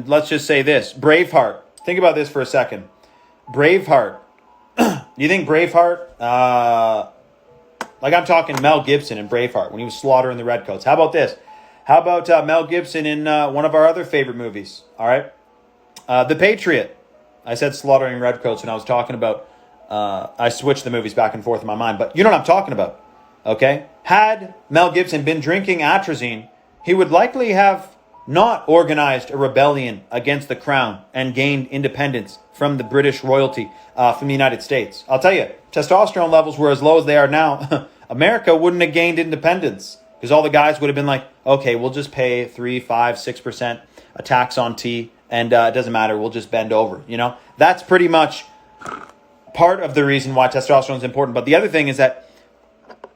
let's just say this, Braveheart. Think about this for a second. Braveheart. You think Braveheart, like I'm talking Mel Gibson in Braveheart when he was slaughtering the redcoats. How about this? How about Mel Gibson in one of our other favorite movies? All right. The Patriot. I said slaughtering redcoats when I was talking about, I switched the movies back and forth in my mind, but you know what I'm talking about. Okay. Had Mel Gibson been drinking atrazine, he would likely have not organized a rebellion against the crown and gained independence from the British royalty from the United States. I'll tell you, testosterone levels were as low as they are now. America wouldn't have gained independence because all the guys would have been like, okay, we'll just pay 3, 5, 6% a tax on tea and it doesn't matter. We'll just bend over. That's pretty much part of the reason why testosterone is important. But the other thing is that,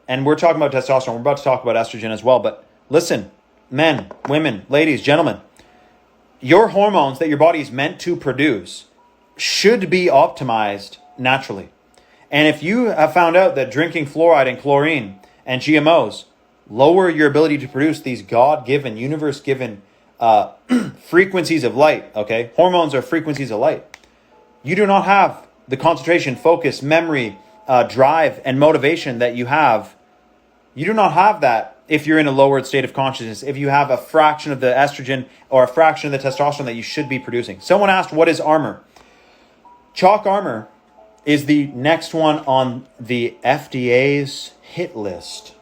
and we're talking about testosterone, we're about to talk about estrogen as well, but listen, men, women, ladies, gentlemen, your hormones that your body is meant to produce should be optimized naturally. And if you have found out that drinking fluoride and chlorine and GMOs lower your ability to produce these God-given, universe-given frequencies of light, okay? Hormones are frequencies of light. You do not have the concentration, focus, memory, drive, and motivation that you have. You do not have that if you're in a lowered state of consciousness, if you have a fraction of the estrogen or a fraction of the testosterone that you should be producing. Someone asked, what is armor? Chalk armor is the next one on the FDA's hit list.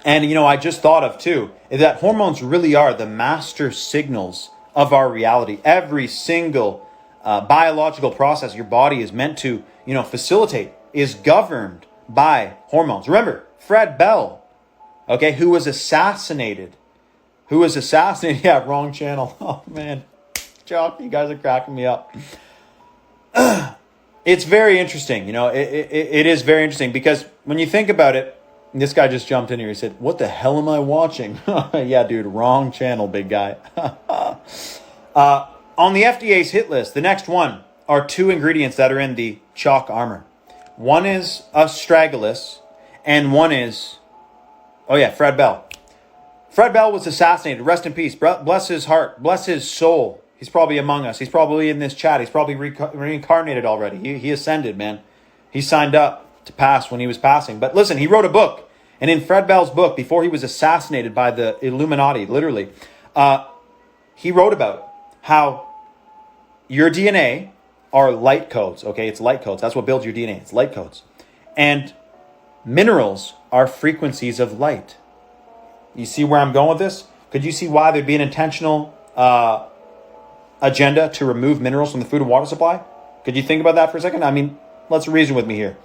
And, I just thought of, too, is that hormones really are the master signals of our reality. Every single biological process your body is meant to, facilitate is governed by hormones. Remember, Fred Bell, okay, who was assassinated. Yeah, wrong channel. Oh, man. Chalk, you guys are cracking me up. It's very interesting. It is very interesting because when you think about it, this guy just jumped in here. He said, what the hell am I watching? Yeah, dude, wrong channel, big guy. On the FDA's hit list, the next one are 2 ingredients that are in the chalk armor. One is astragalus and one is... Oh yeah, Fred Bell. Fred Bell was assassinated. Rest in peace. Bless his heart. Bless his soul. He's probably among us. He's probably in this chat. He's probably reincarnated already. He ascended, man. He signed up to pass when he was passing. But listen, he wrote a book. And in Fred Bell's book, before he was assassinated by the Illuminati, literally, he wrote about how your DNA are light codes. Okay, it's light codes. That's what builds your DNA. It's light codes. And minerals are frequencies of light. You see where I'm going with this? Could you see why there'd be an intentional agenda to remove minerals from the food and water supply? Could you think about that for a second? I mean, let's reason with me here.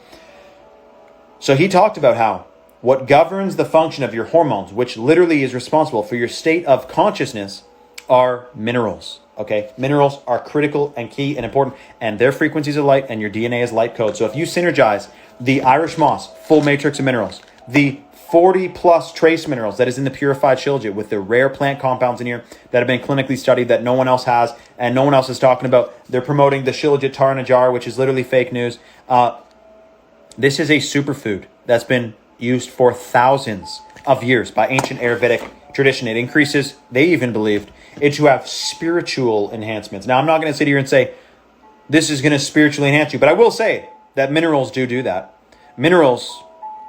So he talked about how what governs the function of your hormones, which literally is responsible for your state of consciousness, are minerals. Okay, minerals are critical and key and important, and their frequencies of light, and your DNA is light code. So if you synergize the Irish moss, full matrix of minerals, the 40 plus trace minerals that is in the purified shilajit with the rare plant compounds in here that have been clinically studied that no one else has and no one else is talking about. They're promoting the shilajit tar in a jar, which is literally fake news. This is a superfood that's been used for thousands of years by ancient Ayurvedic tradition. It increases, they even believed, it to have spiritual enhancements. Now, I'm not going to sit here and say this is going to spiritually enhance you, but I will say that minerals do that. Minerals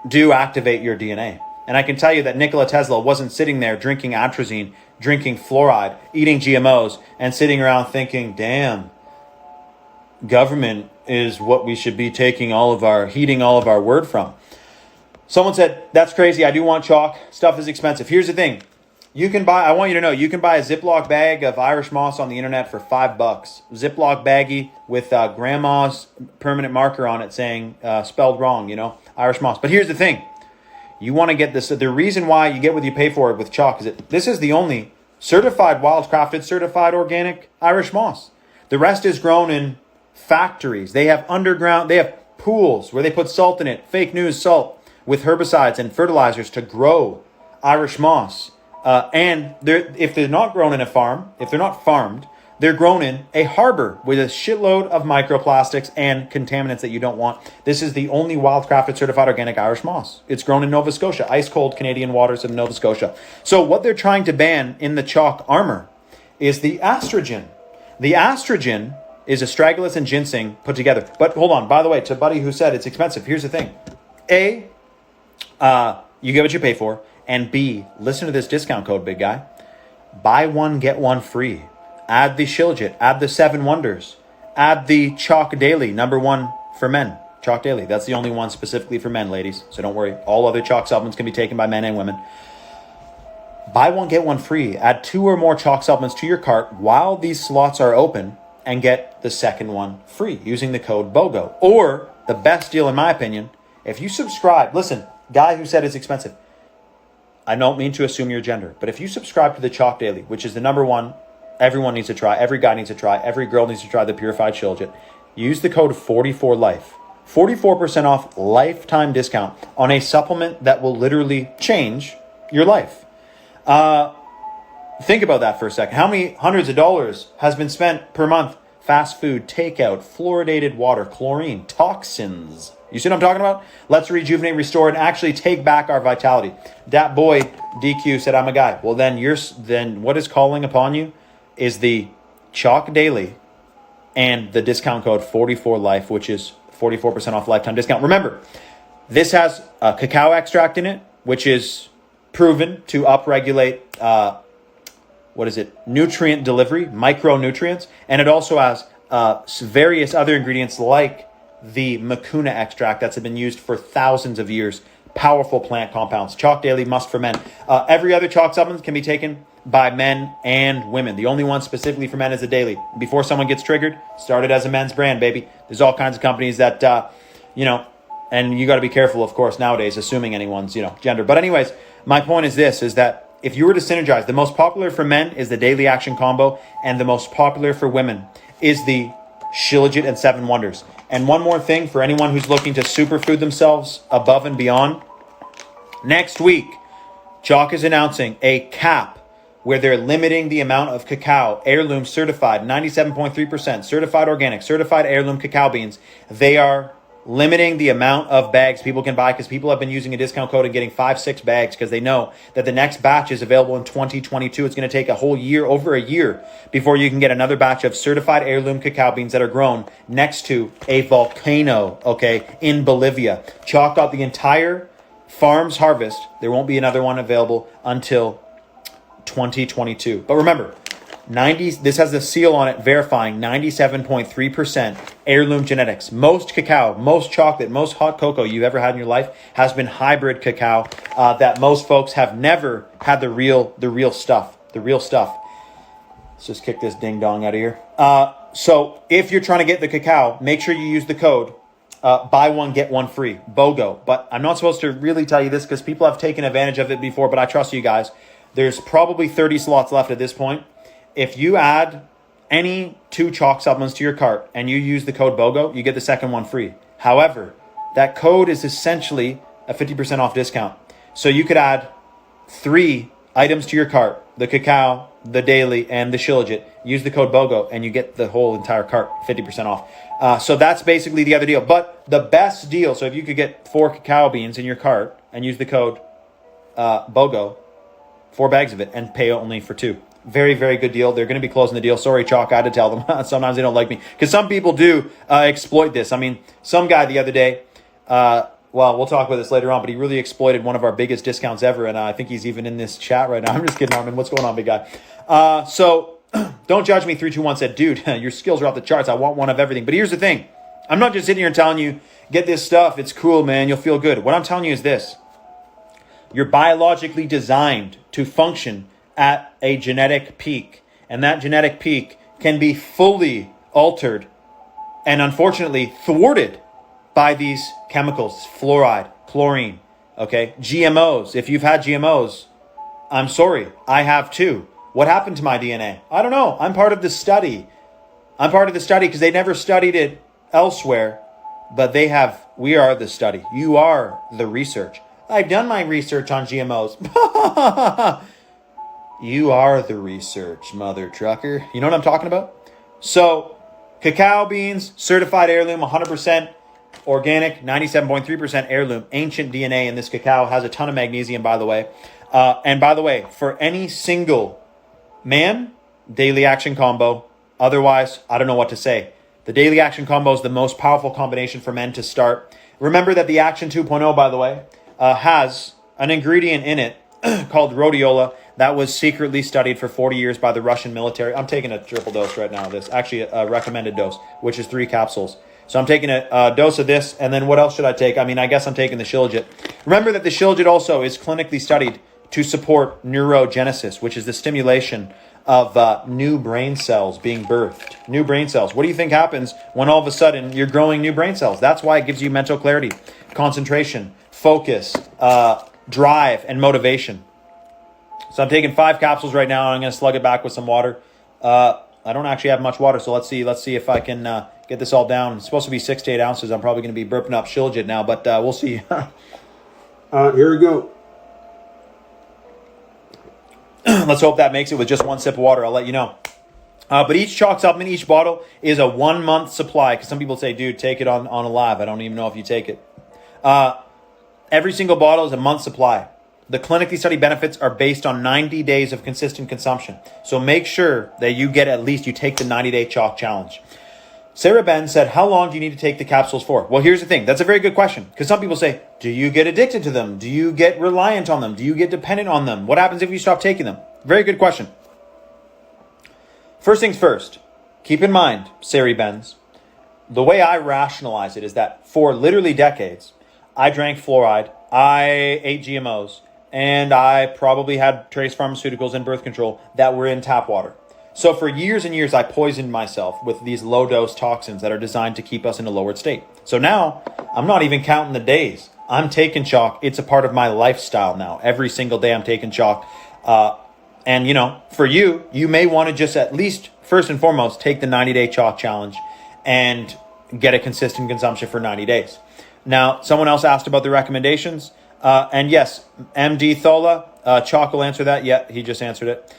do activate your DNA. And I can tell you that Nikola Tesla wasn't sitting there drinking atrazine, drinking fluoride, eating GMOs, and sitting around thinking, damn, government is what we should be heeding all of our word from. Someone said, that's crazy. I do want chalk. Stuff is expensive. Here's the thing. I want you to know, you can buy a Ziploc bag of Irish moss on the internet for $5. Ziploc baggie with grandma's permanent marker on it saying, spelled wrong, Irish moss. But here's the thing. You want to get this. The reason why you get what you pay for it with chalk is that this is the only certified wildcrafted, certified organic Irish moss. The rest is grown in factories. They have pools where they put salt in it, fake news salt with herbicides and fertilizers to grow Irish moss. And if they're not grown in a farm, if they're not farmed, they're grown in a harbor with a shitload of microplastics and contaminants that you don't want. This is the only wildcrafted certified organic Irish moss. It's grown in Nova Scotia, ice cold Canadian waters of Nova Scotia. So what they're trying to ban in the chalk armor is the astrogen. The astrogen is astragalus and ginseng put together. But hold on, by the way, to Buddy who said it's expensive, here's the thing. A, you get what you pay for. And B, listen to this discount code, big guy. Buy one, get one free. Add the shilajit, add the 7 wonders, add the chalk daily, #1 for men. Chalk daily, that's the only one specifically for men, ladies. So don't worry, all other chalk supplements can be taken by men and women. Buy one, get one free. Add 2 or more chalk supplements to your cart while these slots are open and get the second one free using the code BOGO. Or, the best deal in my opinion, if you subscribe, listen, guy who said it's expensive, I don't mean to assume your gender, but if you subscribe to the Chalk Daily, which is the #1, everyone needs to try, every guy needs to try, every girl needs to try the purified shilajit, use the code 44LIFE. 44% off lifetime discount on a supplement that will literally change your life. Think about that for a second. How many hundreds of dollars has been spent per month? Fast food, takeout, fluoridated water, chlorine, toxins. You see what I'm talking about? Let's rejuvenate, restore, and actually take back our vitality. That boy, DQ, said, I'm a guy. Well, then what is calling upon you is the Chalk Daily and the discount code 44LIFE, which is 44% off lifetime discount. Remember, this has cacao extract in it, which is proven to upregulate, nutrient delivery, micronutrients. And it also has various other ingredients like the Mucuna extract that's been used for thousands of years. Powerful plant compounds. Chalk Daily must for men. Every other chalk supplement can be taken by men and women. The only one specifically for men is the Daily. Before someone gets triggered, started as a men's brand, baby. There's all kinds of companies that, and you got to be careful, of course, nowadays, assuming anyone's, gender. But anyways, my point is this, is that if you were to synergize, the most popular for men is the Daily Action Combo, and the most popular for women is the Shilajit and 7 Wonders. And one more thing for anyone who's looking to superfood themselves above and beyond. Next week, Chalk is announcing a cap where they're limiting the amount of cacao, heirloom certified, 97.3%, certified organic, certified heirloom cacao beans. They are limiting the amount of bags people can buy because people have been using a discount code and getting 5-6 bags because they know that the next batch is available in 2022. It's going to take a whole year, over a year, before you can get another batch of certified heirloom cacao beans that are grown next to a volcano, in Bolivia. Chalk out the entire farm's harvest. There won't be another one available until 2022. But remember, this has a seal on it verifying 97.3% heirloom genetics. Most cacao, most chocolate, most hot cocoa you've ever had in your life has been hybrid cacao that most folks have never had the real stuff. Let's just kick this ding dong out of here. So if you're trying to get the cacao, make sure you use the code buy one, get one free, BOGO. But I'm not supposed to really tell you this because people have taken advantage of it before, but I trust you guys. There's probably 30 slots left at this point. If you add any 2 chalk supplements to your cart and you use the code BOGO, you get the second one free. However, that code is essentially a 50% off discount. So you could add 3 items to your cart, the cacao, the daily, and the Shilajit. Use the code BOGO and you get the whole entire cart 50% off. So that's basically the other deal. But the best deal, so if you could get 4 cacao beans in your cart and use the code BOGO, 4 bags of it, and pay only for 2. Very, very good deal. They're going to be closing the deal. Sorry, Chalk, I had to tell them. Sometimes they don't like me. Because some people do exploit this. I mean, some guy the other day, well, we'll talk about this later on, but he really exploited one of our biggest discounts ever, and I think he's even in this chat right now. I'm just kidding, Armin. What's going on, big guy? So, don't judge me. 321 said, dude, your skills are off the charts. I want one of everything. But here's the thing. I'm not just sitting here and telling you, get this stuff. It's cool, man. You'll feel good. What I'm telling you is this. You're biologically designed to function at a genetic peak. And that genetic peak can be fully altered and unfortunately thwarted by these chemicals, fluoride, chlorine, okay? GMOs. If you've had GMOs, I'm sorry, I have too. What happened to my DNA? I don't know. I'm part of the study. I'm part of the study because they never studied it elsewhere, but they have. We are the study. You are the research. I've done my research on GMOs. You are the research, mother trucker. You know what I'm talking about? So, cacao beans, certified heirloom, 100% organic, 97.3% heirloom, ancient DNA in this cacao, has a ton of magnesium, by the way. And by the way, for any single man, daily action combo. Otherwise, I don't know what to say. The daily action combo is the most powerful combination for men to start. Remember that the Action 2.0, by the way, has an ingredient in it called rhodiola that was secretly studied for 40 years by the Russian military. I'm taking a triple dose right now of this. Actually, a recommended dose, which is 3 capsules. So I'm taking a dose of this, and then what else should I take? I mean, I guess I'm taking the Shilajit. Remember that the Shilajit also is clinically studied to support neurogenesis, which is the stimulation of new brain cells being birthed. New brain cells. What do you think happens when all of a sudden you're growing new brain cells? That's why it gives you mental clarity, concentration, focus, drive, and motivation. So I'm taking 5 capsules right now, and I'm going to slug it back with some water. I don't actually have much water, so let's see if I can get this all down. It's supposed to be 6 to 8 ounces. I'm probably going to be burping up Shilajit now, but we'll see. Here we go. Let's hope that makes it with just 1 sip of water. I'll let you know. But each chalk supplement, each bottle is a 1-month supply. Because some people say, dude, take it on a live. I don't even know if you take it. Every single bottle is a month supply. The clinically studied benefits are based on 90 days of consistent consumption. So make sure that you take the 90-day chalk challenge. Sarah Ben said, how long do you need to take the capsules for? Well, here's the thing. That's a very good question. Because some people say, do you get addicted to them? Do you get reliant on them? Do you get dependent on them? What happens if you stop taking them? Very good question. First things first, keep in mind, Sarah Benz, the way I rationalize it is that for literally decades, I drank fluoride, I ate GMOs, and I probably had trace pharmaceuticals and birth control that were in tap water. So for years and years, I poisoned myself with these low-dose toxins that are designed to keep us in a lowered state. So now, I'm not even counting the days. I'm taking chalk. It's a part of my lifestyle now. Every single day I'm taking chalk. And, for you may want to just at least, first and foremost, take the 90-day chalk challenge and get a consistent consumption for 90 days. Now, someone else asked about the recommendations. And yes, MD Thola, Chalk will answer that. Yeah, he just answered it.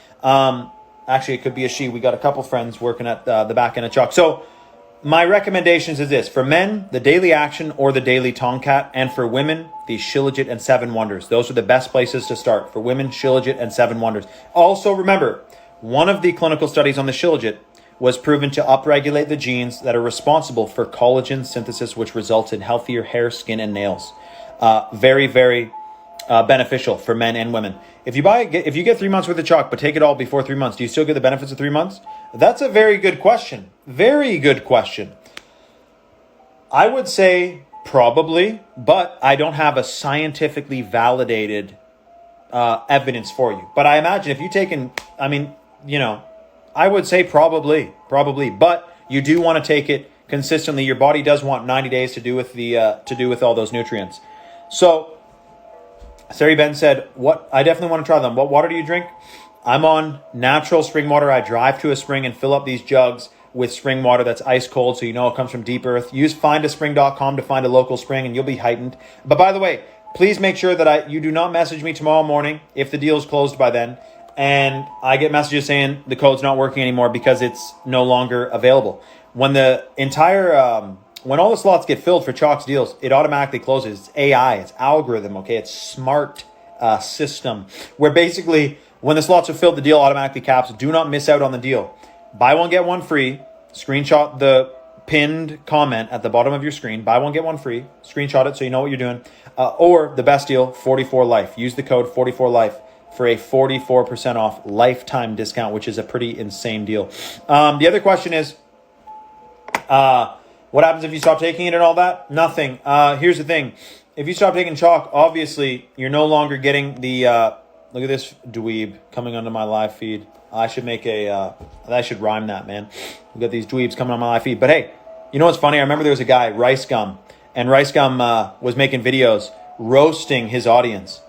Actually, it could be a she. We got a couple friends working at the back end of Chalk. So my recommendations is this. For men, the Daily Action or the Daily Tomcat. And for women, the Shilajit and 7 Wonders. Those are the best places to start. For women, Shilajit and 7 Wonders. Also, remember, one of the clinical studies on the Shilajit was proven to upregulate the genes that are responsible for collagen synthesis, which results in healthier hair, skin, and nails. Very, very beneficial for men and women. If you get 3 months worth of chalk, but take it all before 3 months, do you still get the benefits of 3 months? That's a very good question. Very good question. I would say probably, but I don't have a scientifically validated evidence for you. But I imagine if you taken, I would say probably, but you do want to take it consistently. Your body does want 90 days to do with all those nutrients. So, Sari Ben said, I definitely want to try them. What water do you drink? I'm on natural spring water. I drive to a spring and fill up these jugs with spring water that's ice cold, so you know it comes from deep earth. Use findaspring.com to find a local spring and you'll be heightened. But by the way, please make sure that you do not message me tomorrow morning if the deal is closed by then and I get messages saying the code's not working anymore because it's no longer available. When the entire when all the slots get filled for Chalk's deals, it automatically closes. It's AI, it's algorithm, okay? It's smart system where basically when the slots are filled, the deal automatically caps. Do not miss out on the deal. Buy one, get one free. Screenshot the pinned comment at the bottom of your screen. Buy one, get one free. Screenshot it so you know what you're doing. Or the best deal, 44Life. Use the code 44Life for a 44% off lifetime discount, which is a pretty insane deal. The other question is, what happens if you stop taking it and all that? Nothing. Here's the thing. If you stop taking Chalk, obviously, you're no longer getting the... look at this dweeb coming onto my live feed. I should make I should rhyme that, man. We've got these dweebs coming on my live feed. But hey, you know what's funny? I remember there was a guy, Rice Gum, and Rice Gum was making videos roasting his audience.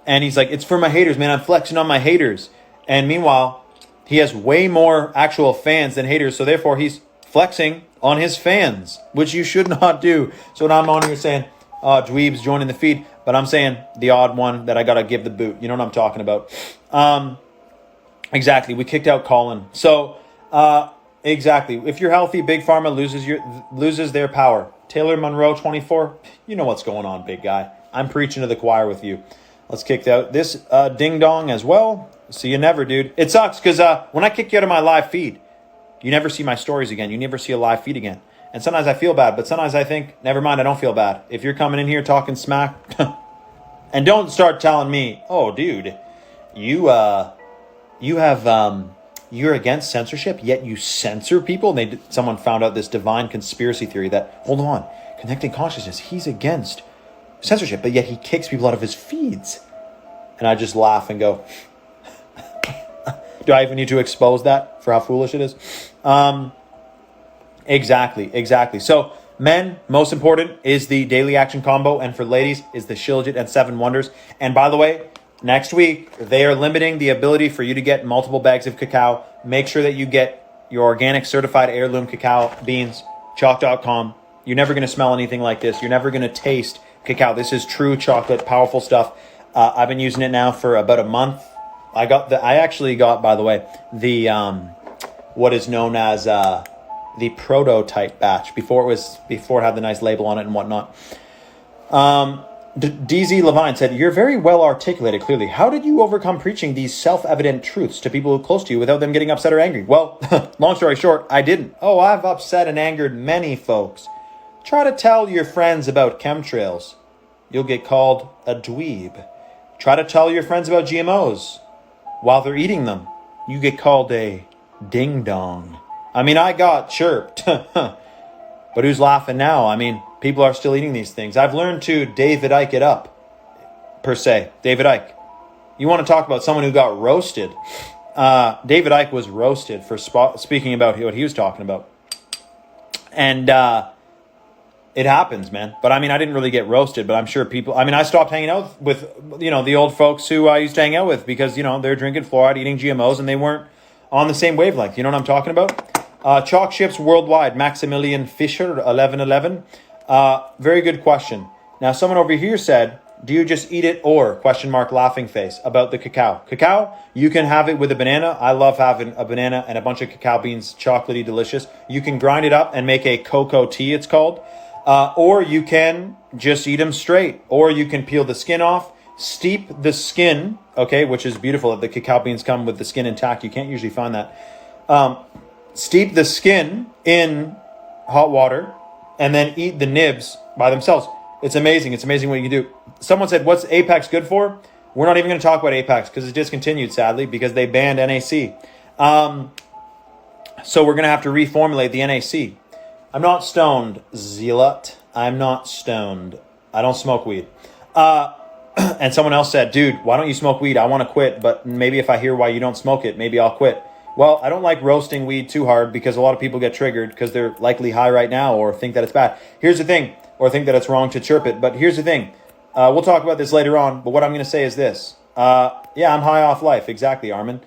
And he's like, it's for my haters, man. I'm flexing on my haters. And meanwhile, he has way more actual fans than haters. So therefore, he's flexing on his fans, which you should not do. So now I'm on here saying, dweebs joining the feed. But I'm saying the odd one that I got to give the boot. You know what I'm talking about. Exactly. We kicked out Colin. So, exactly. If you're healthy, Big Pharma loses their power. Taylor Monroe, 24. You know what's going on, big guy. I'm preaching to the choir with you. Let's kick out this ding dong as well. See you never, dude. It sucks because when I kick you out of my live feed, you never see my stories again. You never see a live feed again. And sometimes I feel bad, but sometimes I think, never mind, I don't feel bad. If you're coming in here talking smack, and don't start telling me, oh, dude, you're against censorship, yet you censor people. And someone found out this divine conspiracy theory that, hold on, connecting consciousness, he's against censorship, but yet he kicks people out of his feeds. And I just laugh and go, do I even need to expose that for how foolish it is? Exactly. So men, most important is the daily action combo. And for ladies is the Shilajit and 7 Wonders. And by the way, next week, they are limiting the ability for you to get multiple bags of cacao. Make sure that you get your organic certified heirloom cacao beans, chalk.com. You're never going to smell anything like this. You're never going to taste cacao. This is true chocolate, powerful stuff. I've been using it now for about a month. I actually got, by the way, the what is known as the prototype batch before it had the nice label on it and whatnot. DZ Levine said, you're very well articulated clearly. How did you overcome preaching these self-evident truths to people close to you without them getting upset or angry? Well, long story short, I didn't. Oh, I've upset and angered many folks. Try to tell your friends about chemtrails. You'll get called a dweeb. Try to tell your friends about GMOs. While they're eating them, you get called a ding-dong. I mean, I got chirped. But who's laughing now? I mean, people are still eating these things. I've learned to David Icke it up, per se. David Icke. You want to talk about someone who got roasted. David Icke was roasted for speaking about what he was talking about. And it happens, man. But I mean, I didn't really get roasted, but I'm sure people... I mean, I stopped hanging out with, the old folks who I used to hang out with because, they're drinking fluoride, eating GMOs, and they weren't on the same wavelength. You know what I'm talking about? Chalk ships worldwide. Maximilian Fischer, 1111. Very good question. Now, someone over here said, do you just eat it or, ? Laughing face, about the cacao. Cacao, you can have it with a banana. I love having a banana and a bunch of cacao beans, chocolatey, delicious. You can grind it up and make a cocoa tea, it's called. Or you can just eat them straight. Or you can peel the skin off, steep the skin, okay, which is beautiful. The cacao beans come with the skin intact. You can't usually find that. Steep the skin in hot water and then eat the nibs by themselves. It's amazing. It's amazing what you can do. Someone said, what's Apex good for? We're not even going to talk about Apex because it's discontinued, sadly, because they banned NAC. So we're going to have to reformulate the NAC. I'm not stoned, zealot. I'm not stoned. I don't smoke weed. And someone else said, dude, why don't you smoke weed? I want to quit, but maybe if I hear why you don't smoke it, maybe I'll quit. Well, I don't like roasting weed too hard because a lot of people get triggered because they're likely high right now or think that it's bad. Here's the thing, or think that it's wrong to chirp it. But here's the thing. We'll talk about this later on, but what I'm going to say is this. Yeah, I'm high off life. Exactly, Armin.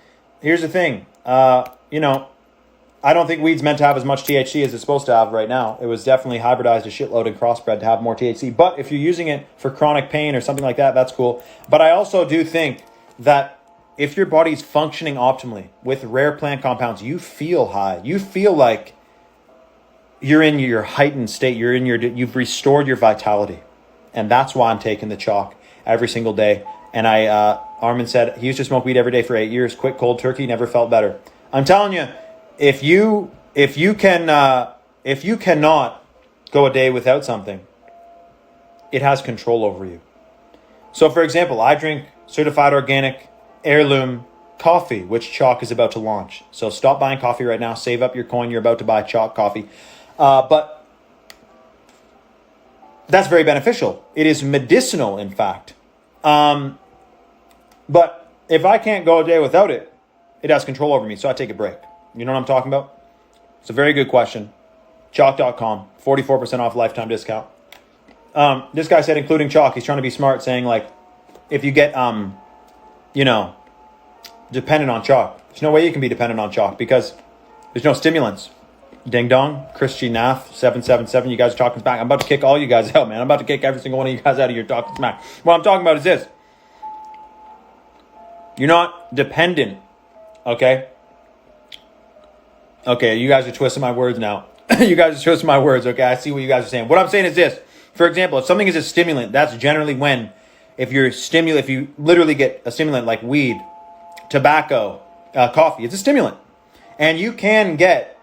here's the thing. You know, I don't think weed's meant to have as much THC as it's supposed to have right now. It was definitely hybridized a shitload and crossbred to have more THC. But if you're using it for chronic pain or something like that, that's cool. But I also do think that if your body's functioning optimally with rare plant compounds, you feel high. You feel like you're in your heightened state. You've restored your vitality. And that's why I'm taking the chalk every single day. And Armin said he used to smoke weed every day for 8 years. Quit cold turkey, never felt better. I'm telling you, if you cannot go a day without something, it has control over you. So, for example, I drink certified organic heirloom coffee, which Chalk is about to launch. So stop buying coffee right now. Save up your coin. You're about to buy Chalk coffee. But that's very beneficial. It is medicinal, in fact. But if I can't go a day without it, it has control over me. So I take a break. You know what I'm talking about? It's a very good question. Chalk.com, 44% off lifetime discount. This guy said, including Chalk, he's trying to be smart, saying like, if you get, dependent on Chalk, there's no way you can be dependent on Chalk because there's no stimulants. Ding dong, Christian Nath, 777, you guys are talking smack. I'm about to kick all you guys out, man. I'm about to kick every single one of you guys out of your talking smack. What I'm talking about is this. You're not dependent, okay? Okay, you guys are twisting my words now. You guys are twisting my words, okay? I see what you guys are saying. What I'm saying is this. For example, if something is a stimulant, that's generally when, if you literally get a stimulant like weed, tobacco, coffee, it's a stimulant. And you can get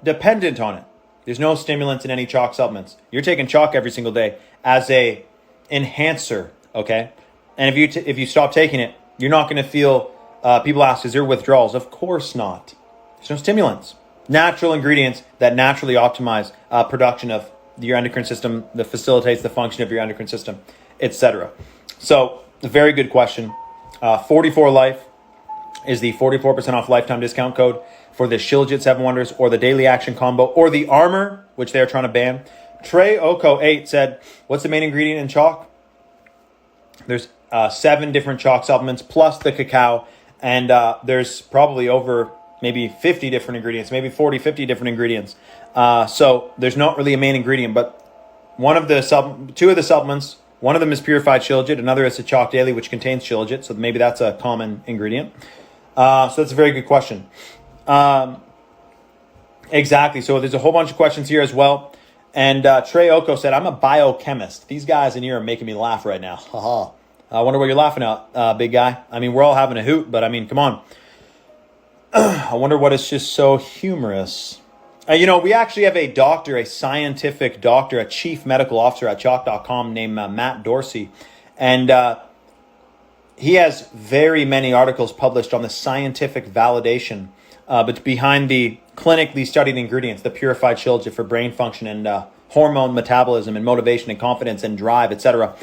dependent on it. There's no stimulants in any chalk supplements. You're taking chalk every single day as a enhancer, okay? And if you stop taking it, you're not going to feel, people ask, is there withdrawals? Of course not. There's no stimulants. Natural ingredients that naturally optimize production of your endocrine system, that facilitates the function of your endocrine system, etc. So, a very good question. 44 Life is the 44% off lifetime discount code for the Shilajit 7 Wonders or the Daily Action Combo or the Armor, which they're trying to ban. Trey Oko 8 said, what's the main ingredient in chalk? There's 7 different chalk supplements plus the cacao, and there's probably over maybe 50 different ingredients, maybe 40, 50 different ingredients. So there's not really a main ingredient, but two of the supplements, one of them is purified shilajit, another is the chalk daily, which contains shilajit, so maybe that's a common ingredient. So that's a very good question. Exactly, so there's a whole bunch of questions here as well. And Trey Oko said, I'm a biochemist. These guys in here are making me laugh right now. Haha. I wonder what you're laughing at, big guy. I mean, we're all having a hoot, but I mean, come on. I wonder what is just so humorous. We actually have a doctor, a scientific doctor, a chief medical officer at chalk.com named Matt Dorsey. And he has very many articles published on the scientific validation but behind the clinically studied ingredients, the purified shilajit for brain function and hormone metabolism and motivation and confidence and drive, etc.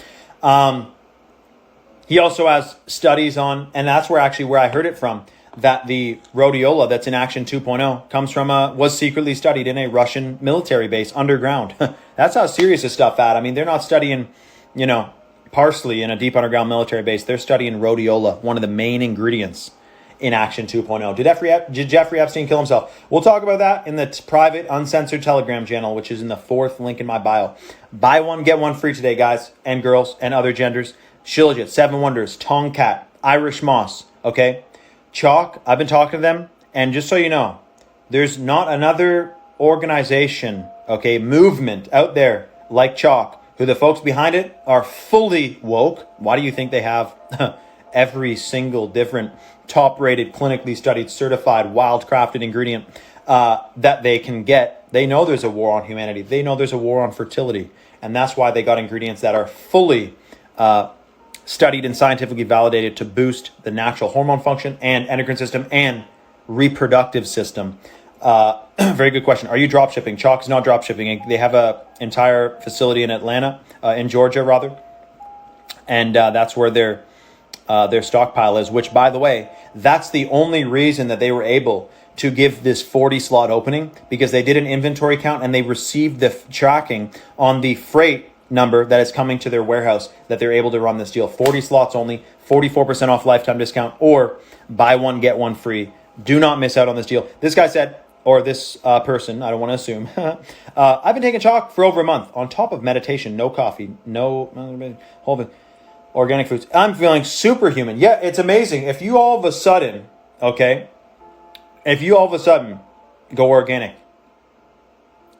He also has studies on, and that's where I heard it from, that the rhodiola that's in Action 2.0 comes from was secretly studied in a Russian military base underground. That's how serious this stuff at. I mean, they're not studying, parsley in a deep underground military base. They're studying rhodiola, one of the main ingredients in Action 2.0. Did Jeffrey Epstein kill himself? We'll talk about that in the private, uncensored Telegram channel, which is in the 4th link in my bio. Buy one, get one free today, guys and girls and other genders. Shilajit, 7 Wonders, Tongkat, Irish Moss, okay? Chalk, I've been talking to them, and just so you know, there's not another organization, okay, movement out there like Chalk, who the folks behind it are fully woke. Why do you think they have every single different top-rated, clinically studied, certified, wild-crafted ingredient that they can get? They know there's a war on humanity. They know there's a war on fertility, and that's why they got ingredients that are fully studied and scientifically validated to boost the natural hormone function and endocrine system and reproductive system. Very good question. Are you drop shipping? Chalk is not drop shipping. They have an entire facility in Atlanta, in Georgia rather, and that's where their stockpile is. Which, by the way, that's the only reason that they were able to give this 40 slot opening, because they did an inventory count and they received the tracking on the freight number that is coming to their warehouse that they're able to run this deal. 40 slots only, 44% off lifetime discount, or buy one, get one free. Do not miss out on this deal. This guy said, or this person, I don't want to assume, I've been taking chalk for over a month on top of meditation, no coffee, no whole organic foods. I'm feeling superhuman. Yeah, it's amazing. If you all of a sudden, okay, if you all of a sudden go organic,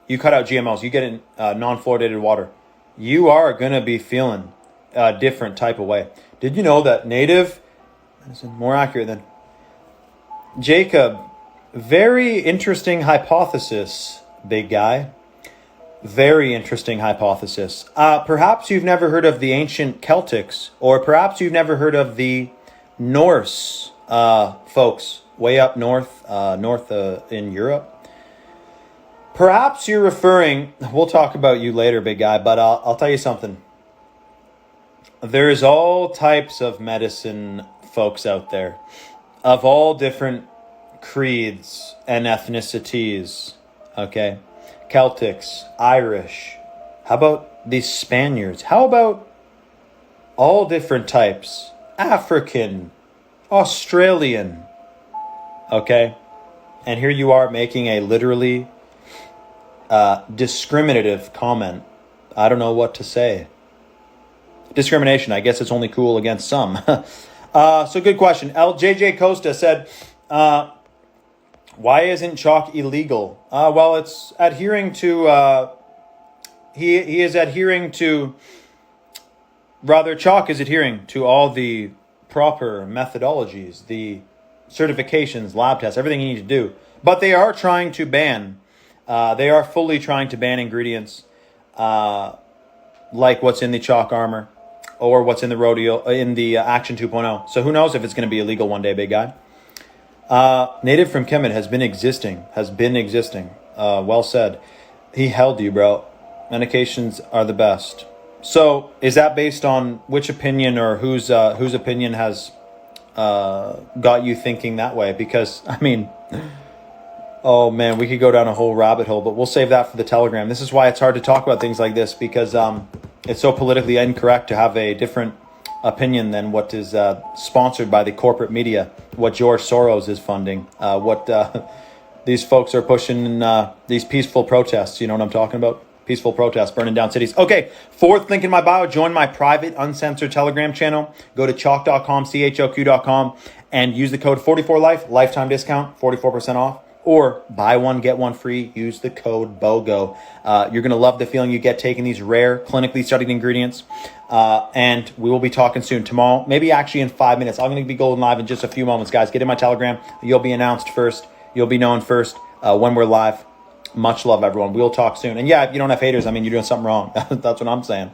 you cut out GMOs, you get in non-fluoridated water, you are going to be feeling a different type of way. Did you know that native medicine, more accurate than Jacob? Very interesting hypothesis, big guy. Very interesting hypothesis. Perhaps you've never heard of the ancient Celtics, or perhaps you've never heard of the Norse folks way up north in Europe. Perhaps you're referring, we'll talk about you later, big guy, but I'll tell you something. There's all types of medicine folks out there, of all different creeds and ethnicities, okay? Celtics, Irish. How about these Spaniards? How about all different types? African, Australian, okay? And here you are making a literally discriminative comment. I don't know what to say. Discrimination, I guess it's only cool against some. So good question. LJJ Costa said, why isn't chalk illegal? Well, it's adhering to, he is adhering to, rather chalk is adhering to all the proper methodologies, the certifications, lab tests, everything you need to do. But they are trying to ban, they are fully trying to ban ingredients like what's in the chalk armor or what's in the rodeo, in the Action 2.0. So who knows if it's going to be illegal one day, big guy. Native from Kemet has been existing. Well said. He held you, bro. Medications are the best. So is that based on which opinion or whose opinion has got you thinking that way? Because, I mean, oh man, we could go down a whole rabbit hole, but we'll save that for the Telegram. This is why it's hard to talk about things like this, because it's so politically incorrect to have a different opinion than what is sponsored by the corporate media, what George Soros is funding, what these folks are pushing in these peaceful protests. You know what I'm talking about? Peaceful protests, burning down cities. Okay, fourth link in my bio, join my private uncensored Telegram channel. Go to chalk.com, CHOQ.com, and use the code 44life, lifetime discount, 44% off. Or buy one, get one free. Use the code BOGO. You're going to love the feeling you get taking these rare, clinically studied ingredients. And we will be talking soon. Tomorrow, maybe actually in 5 minutes. I'm going to be going live in just a few moments, guys. Get in my Telegram. You'll be announced first. You'll be known first when we're live. Much love, everyone. We'll talk soon. And yeah, if you don't have haters, I mean, you're doing something wrong. That's what I'm saying.